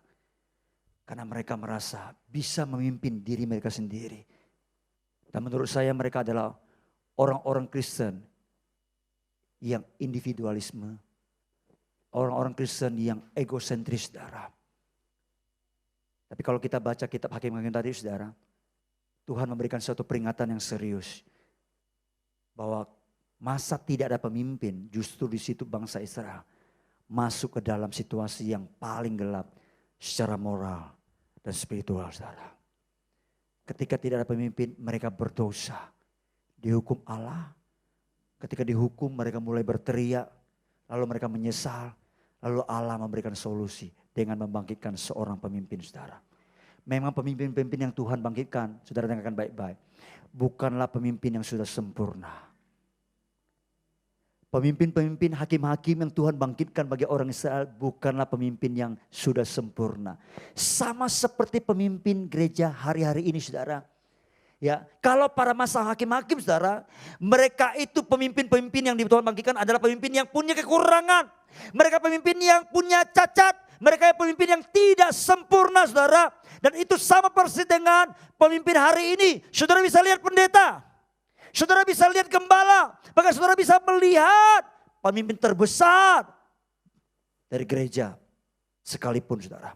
Karena mereka merasa bisa memimpin diri mereka sendiri. Dan menurut saya mereka adalah orang-orang Kristen yang individualisme. Orang-orang Kristen yang egosentris, saudara. Tapi kalau kita baca kitab Hakim-Hakim tadi, saudara, Tuhan memberikan suatu peringatan yang serius. Bahwa masa tidak ada pemimpin, justru di situ bangsa Israel masuk ke dalam situasi yang paling gelap secara moral dan spiritual, saudara. Ketika tidak ada pemimpin, mereka berdosa. Dihukum Allah. Ketika dihukum mereka mulai berteriak. Lalu mereka menyesal. Lalu Allah memberikan solusi dengan membangkitkan seorang pemimpin, saudara. Memang pemimpin-pemimpin yang Tuhan bangkitkan, saudara dengarkan baik-baik, bukanlah pemimpin yang sudah sempurna. Pemimpin-pemimpin, hakim-hakim yang Tuhan bangkitkan bagi orang Israel bukanlah pemimpin yang sudah sempurna. Sama seperti pemimpin gereja hari-hari ini, saudara. Ya, kalau pada masa hakim-hakim, saudara, mereka itu pemimpin-pemimpin yang Tuhan bangkitkan adalah pemimpin yang punya kekurangan. Mereka pemimpin yang punya cacat. Mereka pemimpin yang tidak sempurna, saudara. Dan itu sama persis dengan pemimpin hari ini. Saudara bisa lihat pendeta. Saudara bisa lihat gembala. Bahkan saudara bisa melihat pemimpin terbesar dari gereja. Sekalipun, saudara.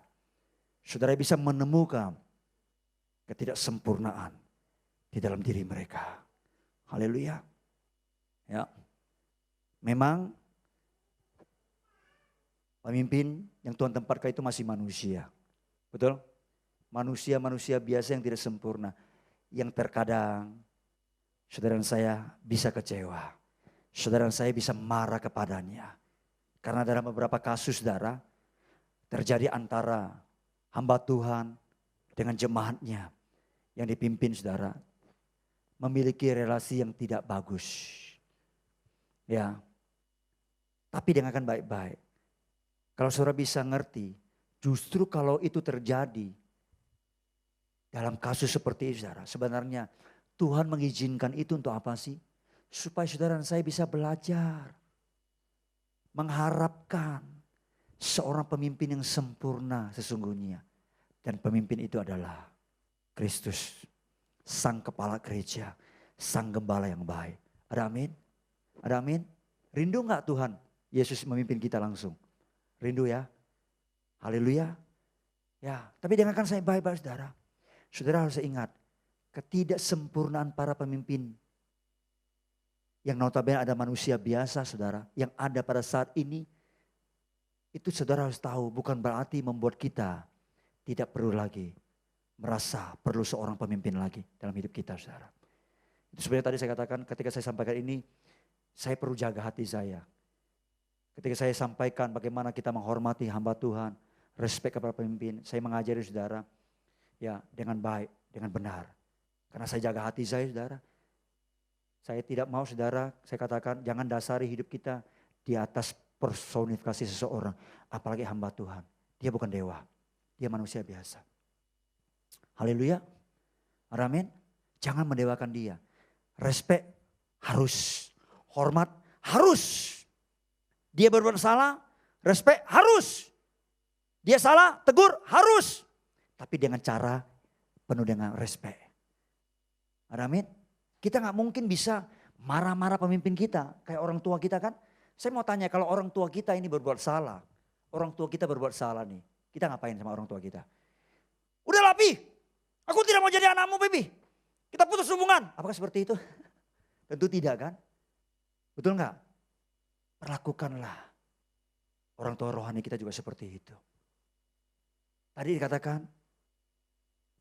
Saudara bisa menemukan ketidaksempurnaan di dalam diri mereka. Haleluya. Ya. Memang pemimpin yang Tuhan tempatkan itu masih manusia. Betul? Manusia-manusia biasa yang tidak sempurna. Yang terkadang saudara dan saya bisa kecewa. Saudara dan saya bisa marah kepadanya. Karena dalam beberapa kasus, saudara, terjadi antara hamba Tuhan dengan jemaatnya yang dipimpin, saudara, memiliki relasi yang tidak bagus. Ya. Tapi dengarkan baik-baik. Kalau saudara bisa ngerti, justru kalau itu terjadi dalam kasus seperti itu, saudara, sebenarnya Tuhan mengizinkan itu untuk apa sih? Supaya saudara dan saya bisa belajar. Mengharapkan seorang pemimpin yang sempurna sesungguhnya. Dan pemimpin itu adalah Kristus, sang kepala gereja, sang gembala yang baik. Ada amin? Ada amin? Rindu gak Tuhan Yesus memimpin kita langsung? Rindu ya? Haleluya. Ya, tapi dengarkan saya baik-baik saudara. Saudara harus ingat, ketidaksempurnaan para pemimpin yang notabene ada manusia biasa saudara, yang ada pada saat ini, itu saudara harus tahu bukan berarti membuat kita tidak perlu lagi merasa perlu seorang pemimpin lagi dalam hidup kita saudara. Itu sebenarnya tadi saya katakan ketika saya sampaikan ini, saya perlu jaga hati saya. Ketika saya sampaikan bagaimana kita menghormati hamba Tuhan, respect kepada pemimpin, saya mengajari saudara ya dengan baik, dengan benar. Karena saya jaga hati saya saudara. Saya tidak mau saudara, saya katakan jangan dasari hidup kita di atas personifikasi seseorang. Apalagi hamba Tuhan. Dia bukan dewa, dia manusia biasa. Haleluya. Amin. Jangan mendewakan dia. Respect harus. Hormat harus. Dia berbuat salah, respect harus. Dia salah, tegur harus. Tapi dengan cara penuh dengan respect. Amin. Kita gak mungkin bisa marah-marah pemimpin kita. Kayak orang tua kita kan. Saya mau tanya kalau orang tua kita ini berbuat salah. Orang tua kita berbuat salah nih. Kita ngapain sama orang tua kita? Udahlah Pi, aku tidak mau jadi anakmu Pi. Kita putus hubungan. Apakah seperti itu? Tentu tidak kan? Betul gak? Perlakukanlah orang tua rohani kita juga seperti itu. Tadi dikatakan,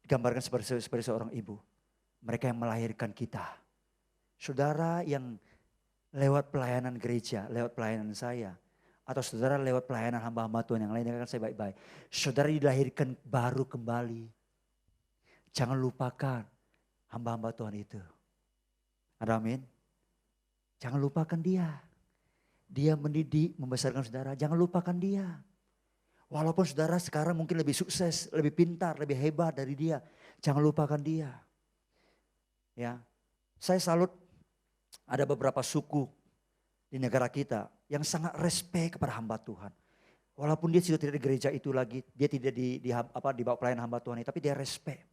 digambarkan seperti seorang ibu. Mereka yang melahirkan kita. Saudara yang lewat pelayanan gereja, lewat pelayanan saya. Atau saudara lewat pelayanan hamba-hamba Tuhan yang lain, dengarkan saya baik-baik. Saudara dilahirkan baru kembali. Jangan lupakan hamba-hamba Tuhan itu. Ada amin? Jangan lupakan dia. Dia mendidik, membesarkan saudara, jangan lupakan dia. Walaupun saudara sekarang mungkin lebih sukses, lebih pintar, lebih hebat dari dia. Jangan lupakan dia. Ya, saya salut ada beberapa suku di negara kita yang sangat respect kepada hamba Tuhan. Walaupun dia sudah tidak di gereja itu lagi, dia tidak di bawah pelayanan hamba Tuhan, tapi dia respect.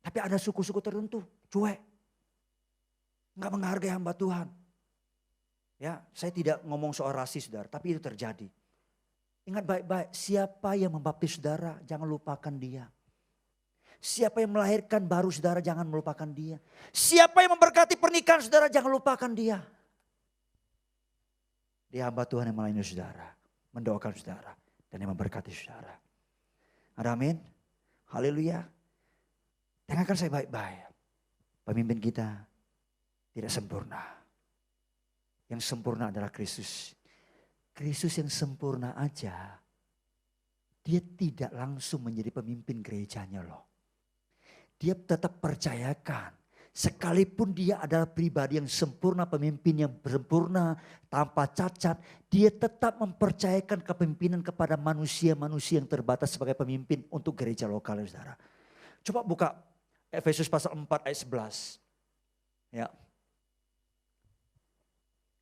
Tapi ada suku-suku tertentu cuek, nggak menghargai hamba Tuhan. Ya, saya tidak ngomong soal rasis saudara, tapi itu terjadi. Ingat baik-baik, siapa yang membaptis saudara, jangan lupakan dia. Siapa yang melahirkan baru saudara, jangan melupakan dia. Siapa yang memberkati pernikahan saudara, jangan lupakan dia. Dia hamba Tuhan yang melayani saudara, mendoakan saudara, dan yang memberkati saudara. Ada amin? Haleluya. Dengarkan saya baik-baik. Pemimpin kita tidak sempurna. Yang sempurna adalah Kristus. Kristus yang sempurna aja, dia tidak langsung menjadi pemimpin gerejanya loh. Dia tetap percayakan, sekalipun dia adalah pribadi yang sempurna, pemimpin yang sempurna, tanpa cacat, dia tetap mempercayakan kepemimpinan kepada manusia-manusia yang terbatas sebagai pemimpin untuk gereja lokal, saudara. Coba buka Efesus pasal 4 ayat 11. Ya.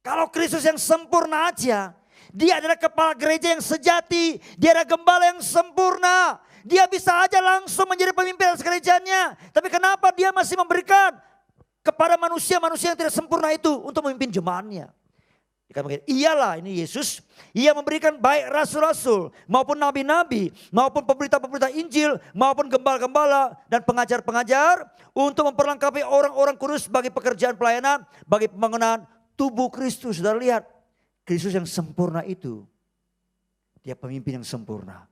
Kalau Kristus yang sempurna aja, dia adalah kepala gereja yang sejati, dia adalah gembala yang sempurna. Dia bisa aja langsung menjadi pemimpin atas gerejanya. Tapi kenapa dia masih memberikan kepada manusia-manusia yang tidak sempurna itu untuk memimpin jemaatnya? Dikatakan, iyalah ini Yesus, ia memberikan baik rasul-rasul maupun nabi-nabi, maupun pemberita-pemberita Injil, maupun gembala-gembala dan pengajar-pengajar untuk memperlengkapi orang-orang kudus bagi pekerjaan pelayanan, bagi pembangunan tubuh Kristus. Saudara lihat, Kristus yang sempurna itu, dia pemimpin yang sempurna.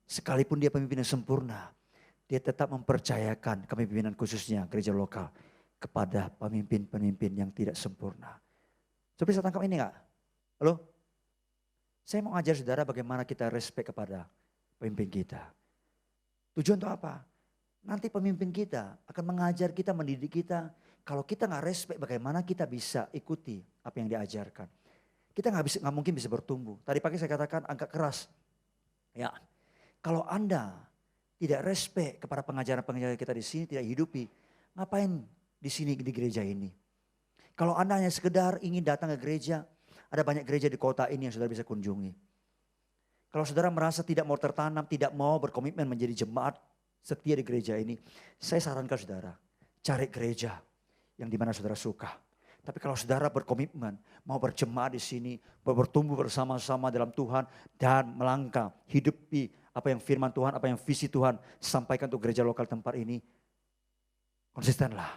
Sekalipun dia pemimpin yang sempurna, dia tetap mempercayakan kepemimpinan khususnya gereja lokal kepada pemimpin-pemimpin yang tidak sempurna. Coba bisa tangkap ini enggak? Halo? Saya mau ajar saudara bagaimana kita respect kepada pemimpin kita. Tujuan untuk apa? Nanti pemimpin kita akan mengajar kita, mendidik kita. Kalau kita nggak respect, bagaimana kita bisa ikuti apa yang diajarkan? Kita nggak mungkin bisa bertumbuh. Tadi pagi saya katakan agak keras. Ya, kalau Anda tidak respect kepada pengajaran-pengajaran kita di sini, tidak hidupi, ngapain di sini di gereja ini? Kalau Anda hanya sekedar ingin datang ke gereja, ada banyak gereja di kota ini yang sudah bisa kunjungi. Kalau saudara merasa tidak mau tertanam, tidak mau berkomitmen menjadi jemaat setia di gereja ini, saya sarankan saudara, cari gereja yang dimana saudara suka. Tapi kalau saudara berkomitmen, mau berjemaat di sini, bertumbuh bersama-sama dalam Tuhan dan melangkah, hidupi apa yang firman Tuhan, apa yang visi Tuhan sampaikan untuk gereja lokal tempat ini, konsistenlah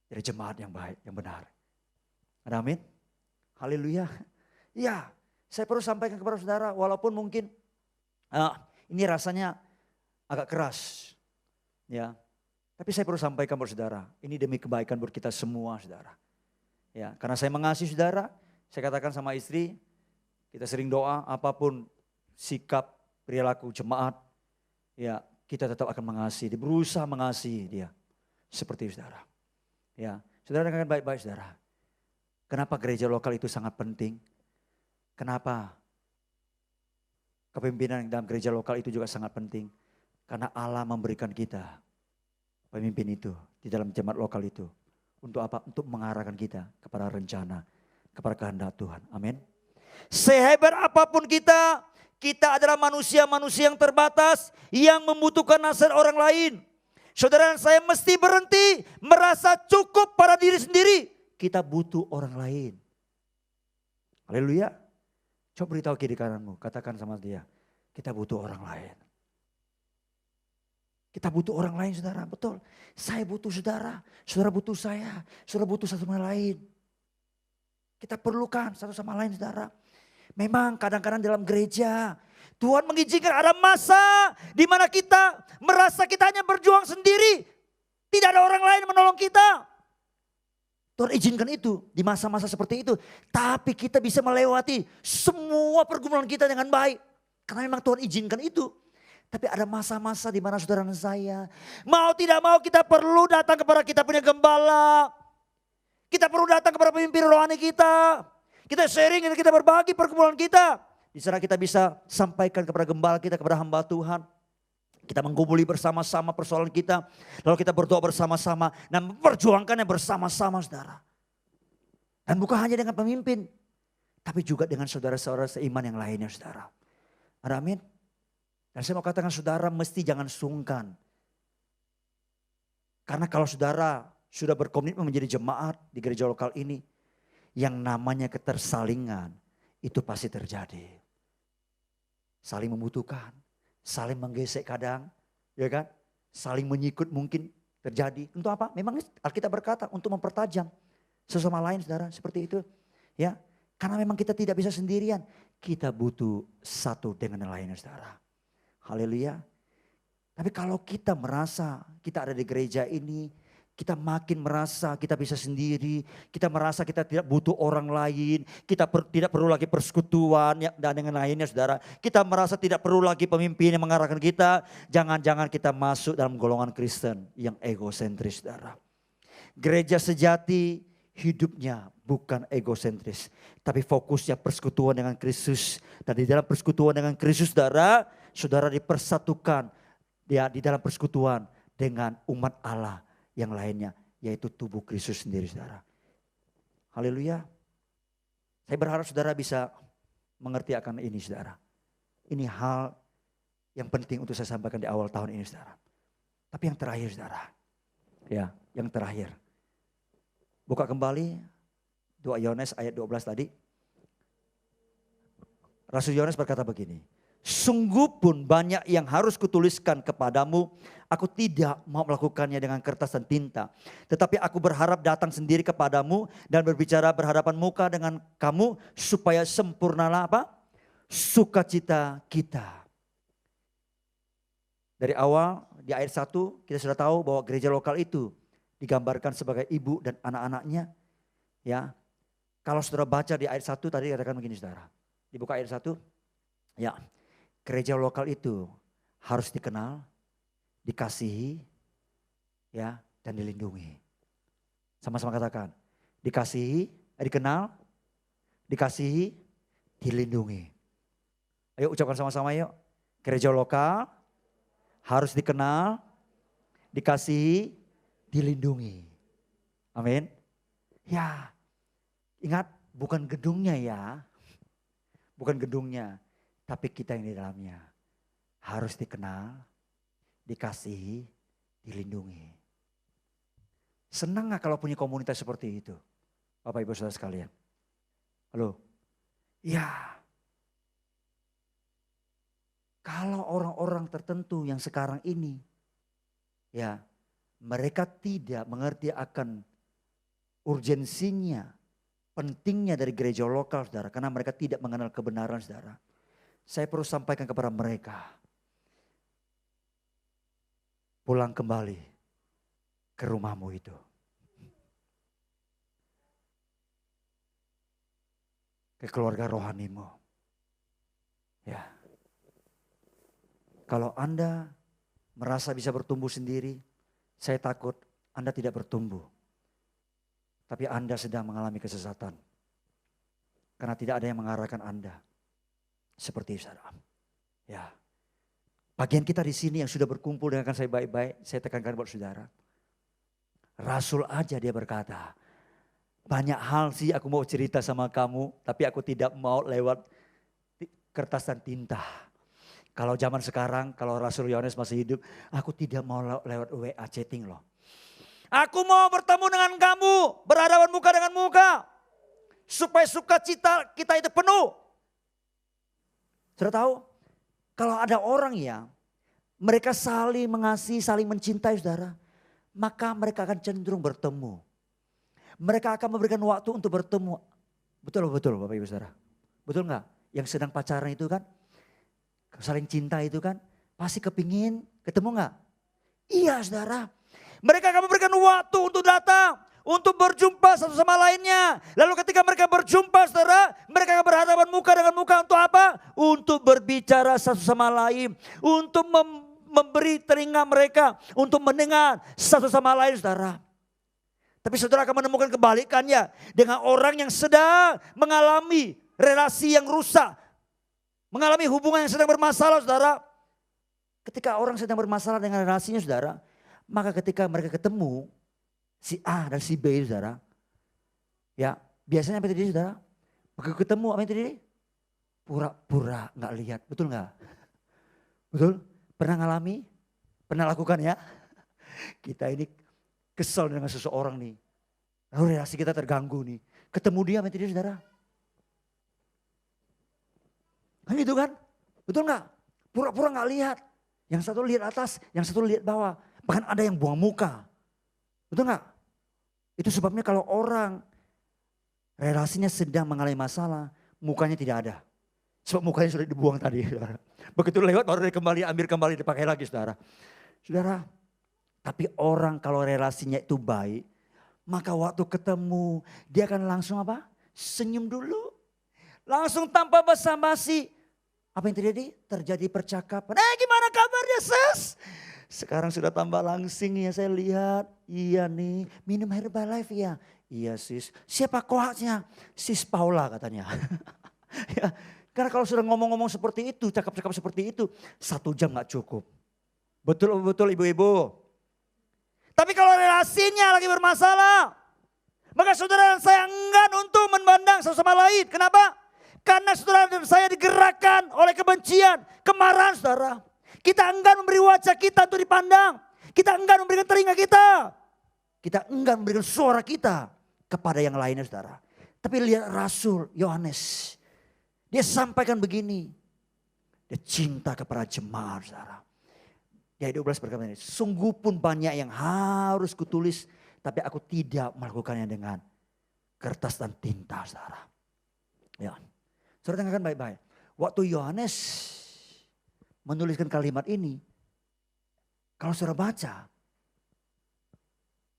jadi jemaat yang baik, yang benar. Ada amin? Haleluya. Ya, saya perlu sampaikan kepada saudara, walaupun mungkin ini rasanya agak keras, ya. Tapi saya perlu sampaikan kepada saudara, ini demi kebaikan buat kita semua, saudara. Ya, karena saya mengasihi saudara, saya katakan sama istri, kita sering doa, apapun sikap perilaku jemaat, ya kita tetap akan mengasihi, berusaha mengasihi dia seperti saudara. Ya, saudara dengarkan baik-baik saudara. Kenapa gereja lokal itu sangat penting? Kenapa kepemimpinan dalam gereja lokal itu juga sangat penting? Karena Allah memberikan kita pemimpin itu di dalam jemaat lokal itu. Untuk apa? Untuk mengarahkan kita kepada rencana, kepada kehendak Tuhan. Amin. Sehebat apapun kita, kita adalah manusia-manusia yang terbatas yang membutuhkan nasihat orang lain. Saudara dan saya mesti berhenti merasa cukup pada diri sendiri. Kita butuh orang lain. Haleluya. Coba beritahu kiri kananmu, katakan sama dia, kita butuh orang lain. Kita butuh orang lain saudara, betul. Saya butuh saudara, saudara butuh saya, saudara butuh satu sama lain. Kita perlukan satu sama lain saudara. Memang kadang-kadang dalam gereja, Tuhan mengizinkan ada masa di mana kita merasa kita hanya berjuang sendiri. Tidak ada orang lain menolong kita. Tuhan izinkan itu di masa-masa seperti itu. Tapi kita bisa melewati semua pergumulan kita dengan baik. Karena memang Tuhan izinkan itu. Tapi ada masa-masa di mana saudara dan saya, mau tidak mau kita perlu datang kepada kita punya gembala. Kita perlu datang kepada pemimpin rohani kita. Kita sharing dan kita berbagi pergumulan kita. Di sana kita bisa sampaikan kepada gembala kita, kepada hamba Tuhan. Kita mengumpuli bersama-sama persoalan kita. Lalu kita berdoa bersama-sama dan memperjuangkannya bersama-sama saudara. Dan bukan hanya dengan pemimpin, tapi juga dengan saudara-saudara seiman yang lainnya saudara. Ada amin? Dan saya mau katakan saudara mesti jangan sungkan. Karena kalau saudara sudah berkomitmen menjadi jemaat di gereja lokal ini, yang namanya ketersalingan itu pasti terjadi. Saling membutuhkan, saling menggesek kadang, ya kan? Saling menyikut mungkin terjadi. Untuk apa? Memang Alkitab berkata untuk mempertajam sesama lain saudara, seperti itu. Ya, karena memang kita tidak bisa sendirian. Kita butuh satu dengan yang lainnya saudara. Haleluya. Tapi kalau kita merasa kita ada di gereja ini, kita makin merasa kita bisa sendiri, kita merasa kita tidak butuh orang lain, kita tidak perlu lagi persekutuan dan dengan lainnya saudara. Kita merasa tidak perlu lagi pemimpin yang mengarahkan kita, jangan-jangan kita masuk dalam golongan Kristen yang egosentris saudara. Gereja sejati hidupnya bukan egosentris, tapi fokusnya persekutuan dengan Kristus. Dan di dalam persekutuan dengan Kristus saudara, saudara dipersatukan di dalam persekutuan dengan umat Allah yang lainnya, yaitu tubuh Kristus sendiri saudara. Haleluya. Saya berharap saudara bisa mengerti akan ini saudara. Ini hal yang penting untuk saya sampaikan di awal tahun ini saudara. Tapi yang terakhir saudara, ya yang terakhir. Buka kembali 2 Yohanes ayat 12 tadi. Rasul Yohanes berkata begini. Sungguh pun banyak yang harus kutuliskan kepadamu. Aku tidak mau melakukannya dengan kertas dan tinta. Tetapi aku berharap datang sendiri kepadamu dan berbicara berhadapan muka dengan kamu. Supaya sempurnalah apa? Sukacita kita. Dari awal di ayat 1 kita sudah tahu bahwa gereja lokal itu digambarkan sebagai ibu dan anak-anaknya. Ya, kalau saudara baca di ayat 1 tadi katakan begini saudara. Dibuka ayat 1. Ya. Gereja lokal itu harus dikenal, dikasihi, ya, dan dilindungi. Sama-sama katakan, dikasihi, dikenal, dikasihi, dilindungi. Ayo ucapkan sama-sama yuk. Gereja lokal harus dikenal, dikasihi, dilindungi. Amin. Ya, ingat bukan gedungnya ya, bukan gedungnya. Tapi kita yang di dalamnya harus dikenal, dikasihi, dilindungi. Senang gak kalau punya komunitas seperti itu? Bapak Ibu Saudara sekalian. Halo? Ya. Kalau orang-orang tertentu yang sekarang ini, ya, mereka tidak mengerti akan urgensinya, pentingnya dari gereja lokal, saudara. Karena mereka tidak mengenal kebenaran, saudara. Saya perlu sampaikan kepada mereka. Pulang kembali ke rumahmu itu. Ke keluarga rohanimu. Ya. Kalau Anda merasa bisa bertumbuh sendiri, saya takut Anda tidak bertumbuh. Tapi Anda sedang mengalami kesesatan. Karena tidak ada yang mengarahkan Anda. Seperti saudara. Ya. Bagian kita di sini yang sudah berkumpul dengan saya baik-baik, saya tekankan buat saudara. Rasul aja dia berkata, banyak hal sih aku mau cerita sama kamu, tapi aku tidak mau lewat kertas dan tinta. Kalau zaman sekarang, kalau Rasul Yohanes masih hidup, aku tidak mau lewat WA chatting loh. Aku mau bertemu dengan kamu, berhadapan muka dengan muka. Supaya sukacita kita itu penuh. Sudah tahu? Kalau ada orang ya, mereka saling mengasihi, saling mencintai saudara. Maka mereka akan cenderung bertemu. Mereka akan memberikan waktu untuk bertemu. Betul Bapak Ibu Saudara? Betul enggak? Yang sedang pacaran itu kan, saling cinta itu kan, pasti kepingin ketemu enggak? Iya saudara. Mereka akan memberikan waktu untuk datang. Untuk berjumpa satu sama lainnya. Lalu ketika mereka berjumpa saudara, mereka akan berhadapan muka dengan muka untuk apa? Untuk berbicara satu sama lain. Untuk memberi telinga mereka. Untuk mendengar satu sama lain saudara. Tapi saudara akan menemukan kebalikannya. Dengan orang yang sedang mengalami relasi yang rusak. Mengalami hubungan yang sedang bermasalah saudara. Ketika orang sedang bermasalah dengan relasinya saudara. Maka ketika mereka ketemu. Si A dan si B saudara. Ya biasanya apa yang terjadi saudara? Begitu ketemu apa yang terjadi? Pura-pura gak lihat. Betul gak? Betul? Pernah ngalami? Pernah lakukan ya? Kita ini kesal dengan seseorang nih. Lalu relasi kita terganggu nih. Ketemu dia apa yang terjadi saudara? Kan gitu kan? Betul gak? Pura-pura gak lihat. Yang satu lihat atas, yang satu lihat bawah. Bahkan ada yang buang muka. Betul gak? Itu sebabnya kalau orang relasinya sedang mengalami masalah, mukanya tidak ada. Sebab mukanya sudah dibuang tadi. Saudara. Begitu lewat baru dia kembali, ambil kembali, dipakai lagi saudara. Saudara, tapi orang kalau relasinya itu baik, maka waktu ketemu dia akan langsung apa? Senyum dulu. Langsung tanpa basa-basi. Apa yang terjadi? Terjadi percakapan. Gimana kabarnya sis? Sekarang sudah tambah langsing ya saya lihat. Iya nih minum Herbalife ya. Iya sis. Siapa kohasnya? Sis Paula katanya. Ya, karena kalau sudah ngomong-ngomong seperti itu, cakap-cakap seperti itu. 1 jam gak cukup. Betul ibu-ibu. Tapi kalau relasinya lagi bermasalah. Maka saudara dan saya enggan untuk memandang satu sama lain. Kenapa? Karena saudara dan saya digerakkan oleh kebencian, kemarahan saudara. Kita enggan memberi wajah kita untuk dipandang. Kita enggan memberikan telinga kita. Kita enggan memberikan suara kita kepada yang lainnya saudara. Tapi lihat Rasul Yohanes. Dia sampaikan begini. Dia cinta kepada jemaat saudara. Dia 12 berkata ini. Sungguh pun banyak yang harus kutulis. Tapi aku tidak melakukannya dengan kertas dan tinta saudara. Ya. Saudara dengarkan baik-baik. Waktu Yohanes menuliskan kalimat ini, kalau saudara baca,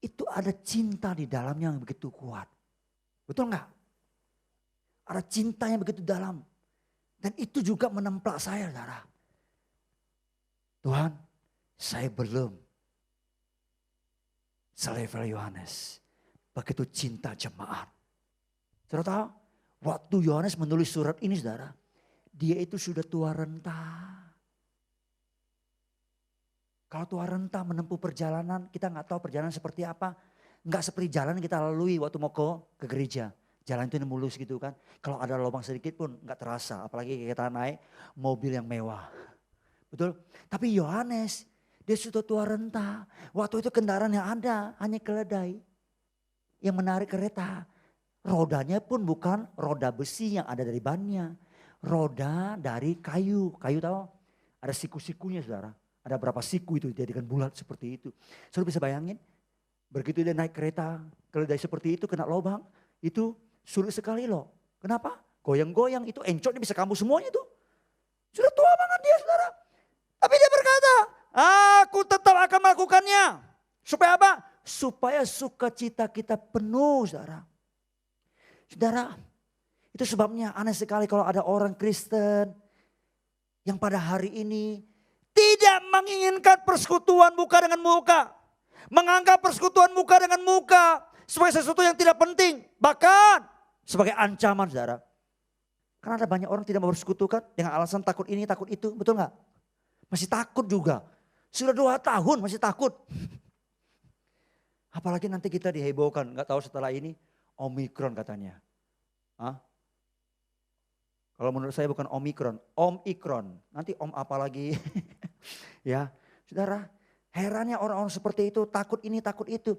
itu ada cinta di dalamnya yang begitu kuat. Betul enggak? Ada cinta yang begitu dalam. Dan itu juga menemplak saya saudara. Tuhan, saya belum selevel Yohanes. Begitu cinta jemaat. Saudara tahu, waktu Yohanes menulis surat ini saudara, dia itu sudah tua renta. Kalau tua renta menempuh perjalanan, kita nggak tahu perjalanan seperti apa. Nggak seperti jalan yang kita lalui waktu mau ke gereja. Jalan itu mulus gitu kan. Kalau ada lubang sedikit pun nggak terasa. Apalagi kita naik mobil yang mewah. Betul? Tapi Yohanes, dia sudah tua renta. Waktu itu kendaraan yang ada hanya keledai. Yang menarik kereta. Rodanya pun bukan roda besi yang ada dari bannya. Roda dari kayu. Kayu tahu? Ada siku-sikunya saudara. Ada berapa siku itu dijadikan bulat seperti itu. Saudara bisa bayangin? Begitu dia naik kereta, keledai seperti itu kena lubang. Itu sulit sekali loh. Kenapa? Goyang-goyang itu encoknya bisa kambuh semuanya tuh. Sudah tua banget dia saudara. Tapi dia berkata, aku tetap akan melakukannya. Supaya apa? Supaya sukacita kita penuh saudara. Saudara, itu sebabnya aneh sekali kalau ada orang Kristen yang pada hari ini tidak menginginkan persekutuan muka dengan muka. Menganggap persekutuan muka dengan muka sebagai sesuatu yang tidak penting. Bahkan sebagai ancaman saudara. Karena ada banyak orang tidak mau bersekutukan dengan alasan takut ini takut itu. Betul gak? Masih takut juga. Sudah 2 tahun masih takut. Apalagi nanti kita dihebohkan. Gak tahu setelah ini Omikron katanya. Hah? Kalau menurut saya bukan Omikron, Omikron. Nanti Om apa lagi? Ya, saudara, herannya orang-orang seperti itu takut ini takut itu.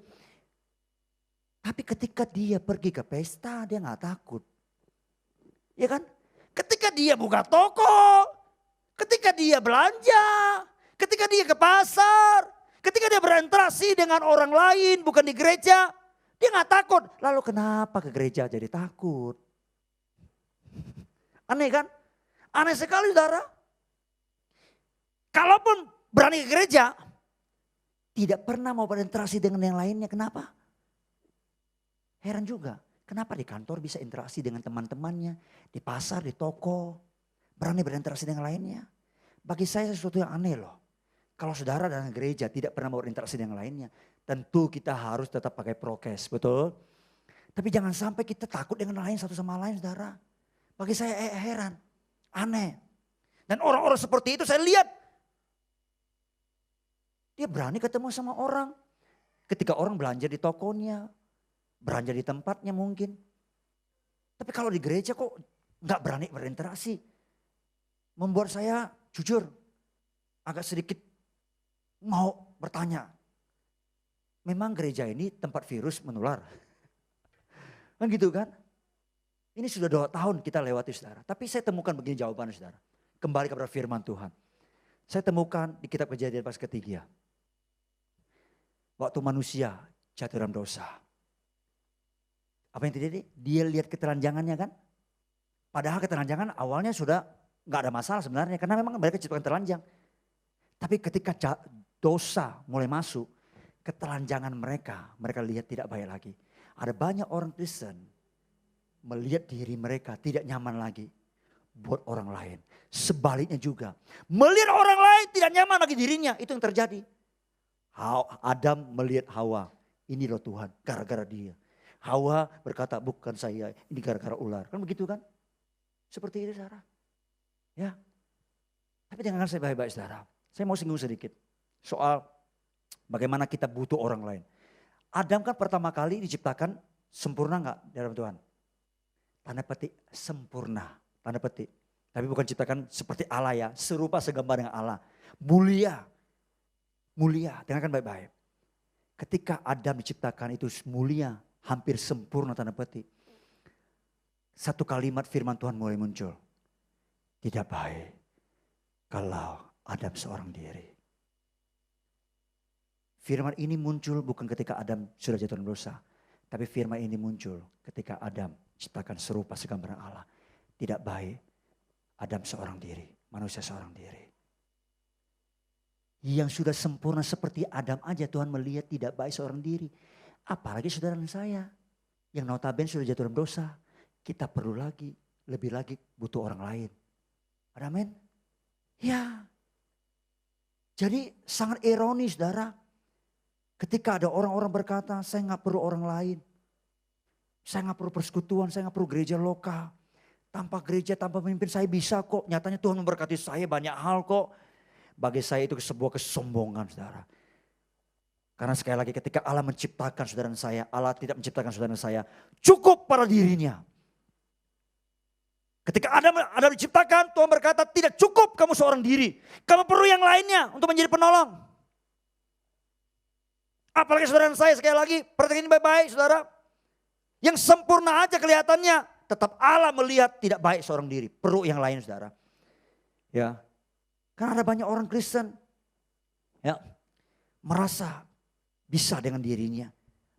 Tapi ketika dia pergi ke pesta dia gak takut. Ya kan? Ketika dia buka toko, ketika dia belanja, ketika dia ke pasar, ketika dia berinteraksi dengan orang lain bukan di gereja, dia gak takut. Lalu kenapa ke gereja jadi takut? Aneh kan? Aneh sekali saudara. Kalaupun berani ke gereja, tidak pernah mau berinteraksi dengan yang lainnya. Kenapa? Heran juga. Kenapa di kantor bisa interaksi dengan teman-temannya. Di pasar, di toko. Berani berinteraksi dengan lainnya. Bagi saya sesuatu yang aneh loh. Kalau saudara dalam gereja tidak pernah mau berinteraksi dengan lainnya. Tentu kita harus tetap pakai prokes, betul? Tapi jangan sampai kita takut dengan lain satu sama lain saudara. Bagi saya heran, aneh. Dan orang-orang seperti itu saya lihat. Dia berani ketemu sama orang. Ketika orang belanja di tokonya, belanja di tempatnya mungkin. Tapi kalau di gereja kok gak berani berinteraksi. Membuat saya jujur agak sedikit mau bertanya. Memang gereja ini tempat virus menular? Kan gitu kan? Ini sudah 2 tahun kita lewati saudara. Tapi saya temukan begini jawabannya saudara. Kembali kepada firman Tuhan. Saya temukan di kitab Kejadian pasal ketiga. Waktu manusia jatuh dalam dosa. Apa yang terjadi? Dia lihat ketelanjangannya kan. Padahal ketelanjangan awalnya sudah gak ada masalah sebenarnya. Karena memang mereka ciptakan telanjang. Tapi ketika dosa mulai masuk. Ketelanjangan mereka lihat tidak baik lagi. Ada banyak orang Kristen melihat diri mereka tidak nyaman lagi buat orang lain. Sebaliknya juga. Melihat orang lain tidak nyaman lagi dirinya. Itu yang terjadi. Adam melihat Hawa. Ini loh Tuhan gara-gara dia. Hawa berkata bukan saya ini gara-gara ular. Kan begitu kan? Seperti itu saudara. Ya. Tapi dengarkan saya baik-baik saudara. Saya mau singgung sedikit. Soal bagaimana kita butuh orang lain. Adam kan pertama kali diciptakan sempurna enggak dalam Tuhan? Tanda petik sempurna, tanda petik. Tapi bukan ciptakan seperti Allah ya, serupa segambar dengan Allah. Mulia, mulia, dengarkan baik-baik. Ketika Adam diciptakan itu mulia, hampir sempurna tanda petik. Satu kalimat firman Tuhan mulai muncul. Tidak baik kalau Adam seorang diri. Firman ini muncul bukan ketika Adam sudah jatuh dalam dosa. Tapi firman ini muncul ketika Adam ciptakan serupa segambaran Allah. Tidak baik Adam seorang diri, manusia seorang diri. Yang sudah sempurna seperti Adam aja Tuhan melihat tidak baik seorang diri. Apalagi saudara dan saya yang notabene sudah jatuh dalam dosa. Kita perlu lagi, lebih lagi butuh orang lain. Amin? Ya. Jadi sangat ironis saudara. Ketika ada orang-orang berkata, saya gak perlu orang lain. Saya gak perlu persekutuan, saya gak perlu gereja lokal. Tanpa gereja, tanpa pemimpin saya bisa kok. Nyatanya Tuhan memberkati saya banyak hal kok. Bagi saya itu sebuah kesombongan saudara. Karena sekali lagi ketika Allah menciptakan saudara dan saya, Allah tidak menciptakan saudara dan saya cukup pada dirinya. Ketika Adam diciptakan, Tuhan berkata tidak cukup kamu seorang diri. Kamu perlu yang lainnya untuk menjadi penolong. Apalagi saudara dan saya sekali lagi, perhatikan ini baik-baik saudara. Yang sempurna aja kelihatannya, tetap Allah melihat tidak baik seorang diri. Perlu yang lain saudara. Ya, karena ada banyak orang Kristen ya merasa bisa dengan dirinya,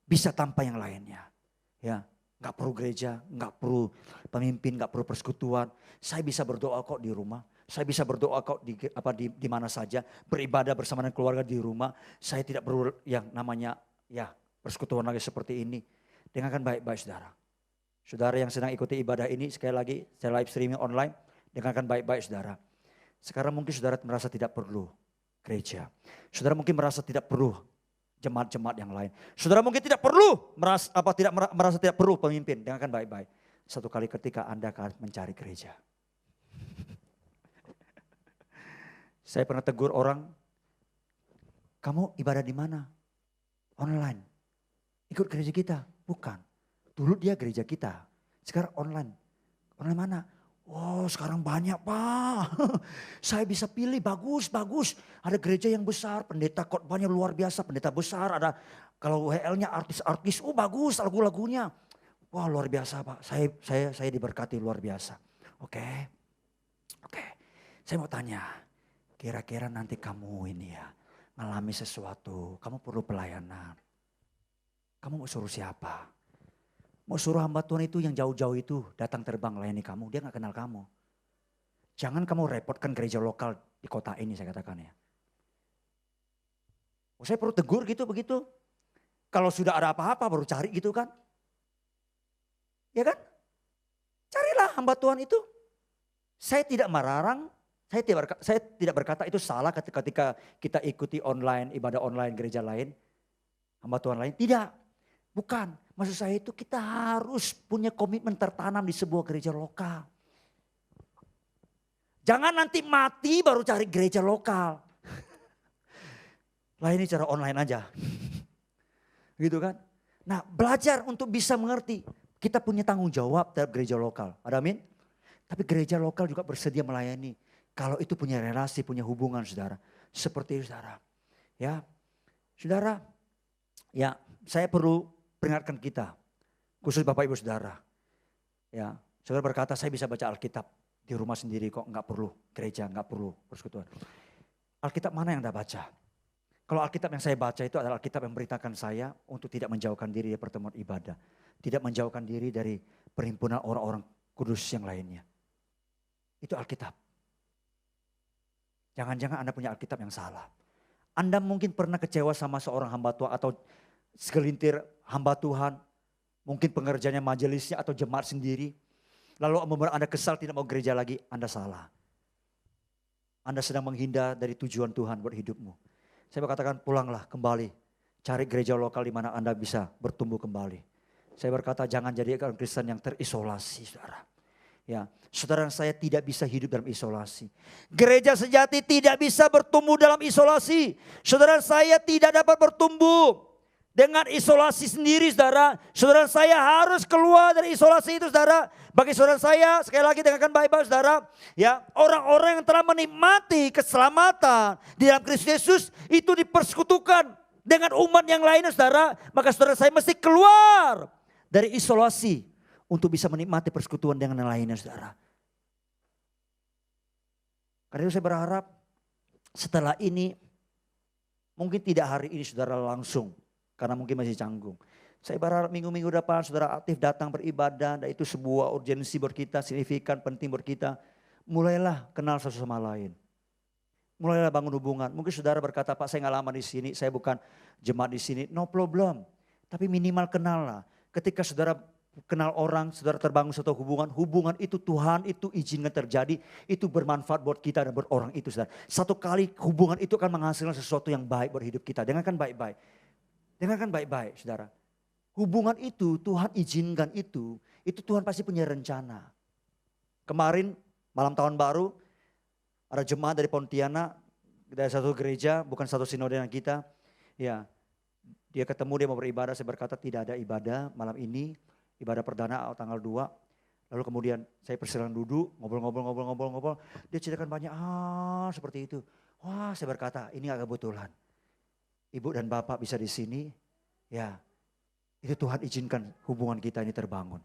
bisa tanpa yang lainnya. Ya, nggak perlu gereja, nggak perlu pemimpin, nggak perlu persekutuan. Saya bisa berdoa kok di rumah. Saya bisa berdoa kok di mana saja, beribadah bersama dengan keluarga di rumah. Saya tidak perlu yang namanya ya persekutuan lagi seperti ini. Dengarkan baik-baik saudara. Saudara yang sedang ikuti ibadah ini sekali lagi saya live streaming online, dengarkan baik-baik saudara. Sekarang mungkin saudara merasa tidak perlu gereja. Saudara mungkin merasa tidak perlu jemaat-jemaat yang lain. Saudara mungkin tidak perlu merasa tidak perlu pemimpin. Dengarkan baik-baik. Satu kali ketika Anda akan mencari gereja. Saya pernah tegur orang, kamu ibadah di mana? Online. Ikut gereja kita? Bukan. Dulu dia gereja kita, sekarang online. Online mana? Oh sekarang banyak Pak. Saya bisa pilih bagus. Ada gereja yang besar, pendeta khotbahnya luar biasa, pendeta besar. Ada kalau WL-nya artis-artis, bagus lagu-lagunya. Wah luar biasa Pak, saya diberkati luar biasa. Oke. Saya mau tanya. Kira-kira nanti kamu ini ya ngalami sesuatu, kamu perlu pelayanan. Kamu mau suruh siapa? Mau suruh hamba Tuhan itu yang jauh-jauh itu datang terbang layani kamu, dia gak kenal kamu. Jangan kamu repotkan gereja lokal di kota ini saya katakan ya. Saya perlu tegur gitu begitu. Kalau sudah ada apa-apa baru cari gitu kan. Ya kan? Carilah hamba Tuhan itu. Saya tidak melarang. Saya tidak berkata itu salah ketika kita ikuti online, ibadah online gereja lain, hamba Tuhan lain. Tidak, bukan. Maksud saya itu kita harus punya komitmen tertanam di sebuah gereja lokal. Jangan nanti mati baru cari gereja lokal. Layani cara online aja. Gitu kan. Nah belajar untuk bisa mengerti. Kita punya tanggung jawab terhadap gereja lokal. Ada amin? Tapi gereja lokal juga bersedia melayani. Kalau itu punya relasi, punya hubungan saudara. Seperti itu saudara. Ya, saudara, ya saya perlu peringatkan kita. Khusus Bapak Ibu Saudara. Ya, saudara berkata saya bisa baca Alkitab di rumah sendiri kok. Enggak perlu gereja, enggak perlu persekutuan. Alkitab mana yang Anda baca? Kalau Alkitab yang saya baca itu adalah Alkitab yang memberitakan saya untuk tidak menjauhkan diri dari pertemuan ibadah. Tidak menjauhkan diri dari perhimpunan orang-orang kudus yang lainnya. Itu Alkitab. Jangan-jangan Anda punya Alkitab yang salah. Anda mungkin pernah kecewa sama seorang hamba Tuhan atau segelintir hamba Tuhan. Mungkin pengerjanya majelisnya atau jemaat sendiri. Lalu membuat Anda kesal tidak mau gereja lagi, Anda salah. Anda sedang menghindar dari tujuan Tuhan buat hidupmu. Saya berkatakan pulanglah kembali. Cari gereja lokal di mana Anda bisa bertumbuh kembali. Saya berkata jangan jadi orang Kristen yang terisolasi saudara. Ya, saudara saya tidak bisa hidup dalam isolasi. Gereja sejati tidak bisa bertumbuh dalam isolasi. Saudara saya tidak dapat bertumbuh dengan isolasi sendiri saudara. Saudara saya harus keluar dari isolasi itu saudara. Bagi saudara saya sekali lagi dengarkan baik-baik saudara. Ya, orang-orang yang telah menikmati keselamatan di dalam Kristus Yesus itu dipersekutukan dengan umat yang lainnya saudara. Maka saudara saya mesti keluar dari isolasi. Untuk bisa menikmati persekutuan dengan yang lainnya saudara. Karena itu saya berharap setelah ini mungkin tidak hari ini saudara langsung. Karena mungkin masih canggung. Saya berharap minggu-minggu depan saudara aktif datang beribadah. Dan itu sebuah urgensi buat kita, signifikan, penting buat kita. Mulailah kenal satu sama lain. Mulailah bangun hubungan. Mungkin saudara berkata Pak saya gak lama di sini, saya bukan jemaat di sini. No problem. Tapi minimal kenal lah. Ketika saudara kenal orang, saudara terbangun suatu hubungan. Hubungan itu Tuhan itu izinkan terjadi. Itu bermanfaat buat kita dan buat orang itu saudara. Satu kali hubungan itu akan menghasilkan sesuatu yang baik buat hidup kita. Dengarkan baik-baik. Dengarkan baik-baik saudara. Hubungan itu Tuhan izinkan itu Tuhan pasti punya rencana. Kemarin malam tahun baru ada jemaat dari Pontianak. Dari satu gereja, bukan satu sinode yang kita. Ya, Dia ketemu, dia mau beribadah, saya berkata tidak ada ibadah malam ini, ibadah perdana tanggal 2. Lalu kemudian saya persilakan duduk, ngobrol. Dia ceritakan banyak hal seperti itu. Wah, saya berkata ini agak kebetulan. Ibu dan Bapak bisa di sini, ya itu Tuhan izinkan hubungan kita ini terbangun.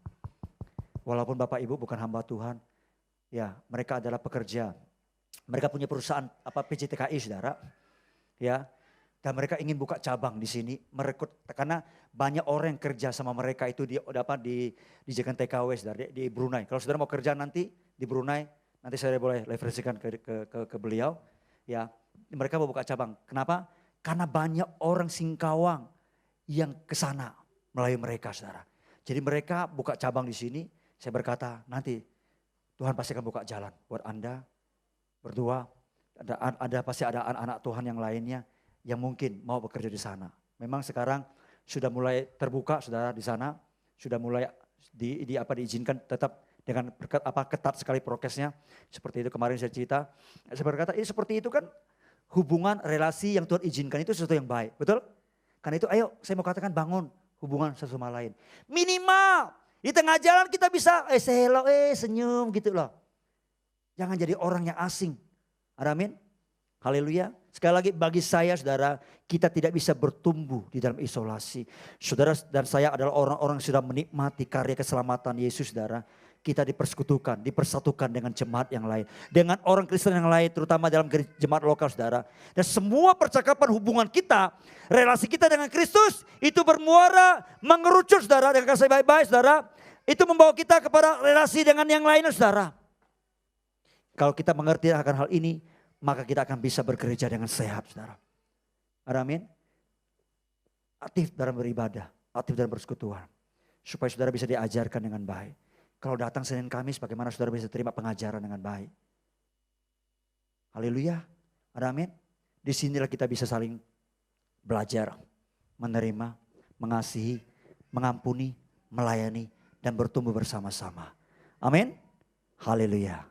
Walaupun Bapak Ibu bukan hamba Tuhan, ya mereka adalah pekerja. Mereka punya perusahaan PJTKI saudara, ya. Dan mereka ingin buka cabang di sini, merekrut karena banyak orang yang kerja sama mereka itu dijadikan TKW saudara, di Brunei. Kalau saudara mau kerja nanti di Brunei, nanti saya boleh referensikan ke beliau. Ya, mereka mau buka cabang. Kenapa? Karena banyak orang Singkawang yang ke sana melalui mereka saudara. Jadi mereka buka cabang di sini, saya berkata nanti Tuhan pasti akan buka jalan buat Anda berdua. Pasti ada anak-anak Tuhan yang lainnya yang mungkin mau bekerja di sana. Memang sekarang sudah mulai terbuka saudara di sana, sudah mulai diizinkan tetap dengan ketat sekali prokesnya. Seperti itu kemarin saya cerita, saya berkata ini seperti itu kan hubungan relasi yang Tuhan izinkan itu sesuatu yang baik, betul? Karena itu ayo saya mau katakan bangun hubungan satu sama lain. Minimal di tengah jalan kita bisa say hello, senyum gitu loh. Jangan jadi orang yang asing. Amin. Haleluya. Sekali lagi bagi saya saudara, kita tidak bisa bertumbuh di dalam isolasi. Saudara dan saya adalah orang-orang yang sudah menikmati karya keselamatan Yesus saudara. Kita dipersekutukan, dipersatukan dengan jemaat yang lain. Dengan orang Kristen yang lain terutama dalam jemaat lokal saudara. Dan semua percakapan hubungan kita, relasi kita dengan Kristus itu bermuara, mengerucut saudara dengan kasih baik-baik saudara. Itu membawa kita kepada relasi dengan yang lainnya saudara. Kalau kita mengerti akan hal ini, maka kita akan bisa bergereja dengan sehat saudara. Amin. Aktif dalam beribadah, aktif dalam persekutuan. Supaya saudara bisa diajarkan dengan baik. Kalau datang Senin Kamis bagaimana saudara bisa terima pengajaran dengan baik. Haleluya. Amin. Disinilah kita bisa saling belajar, menerima, mengasihi, mengampuni, melayani, dan bertumbuh bersama-sama. Amin. Haleluya.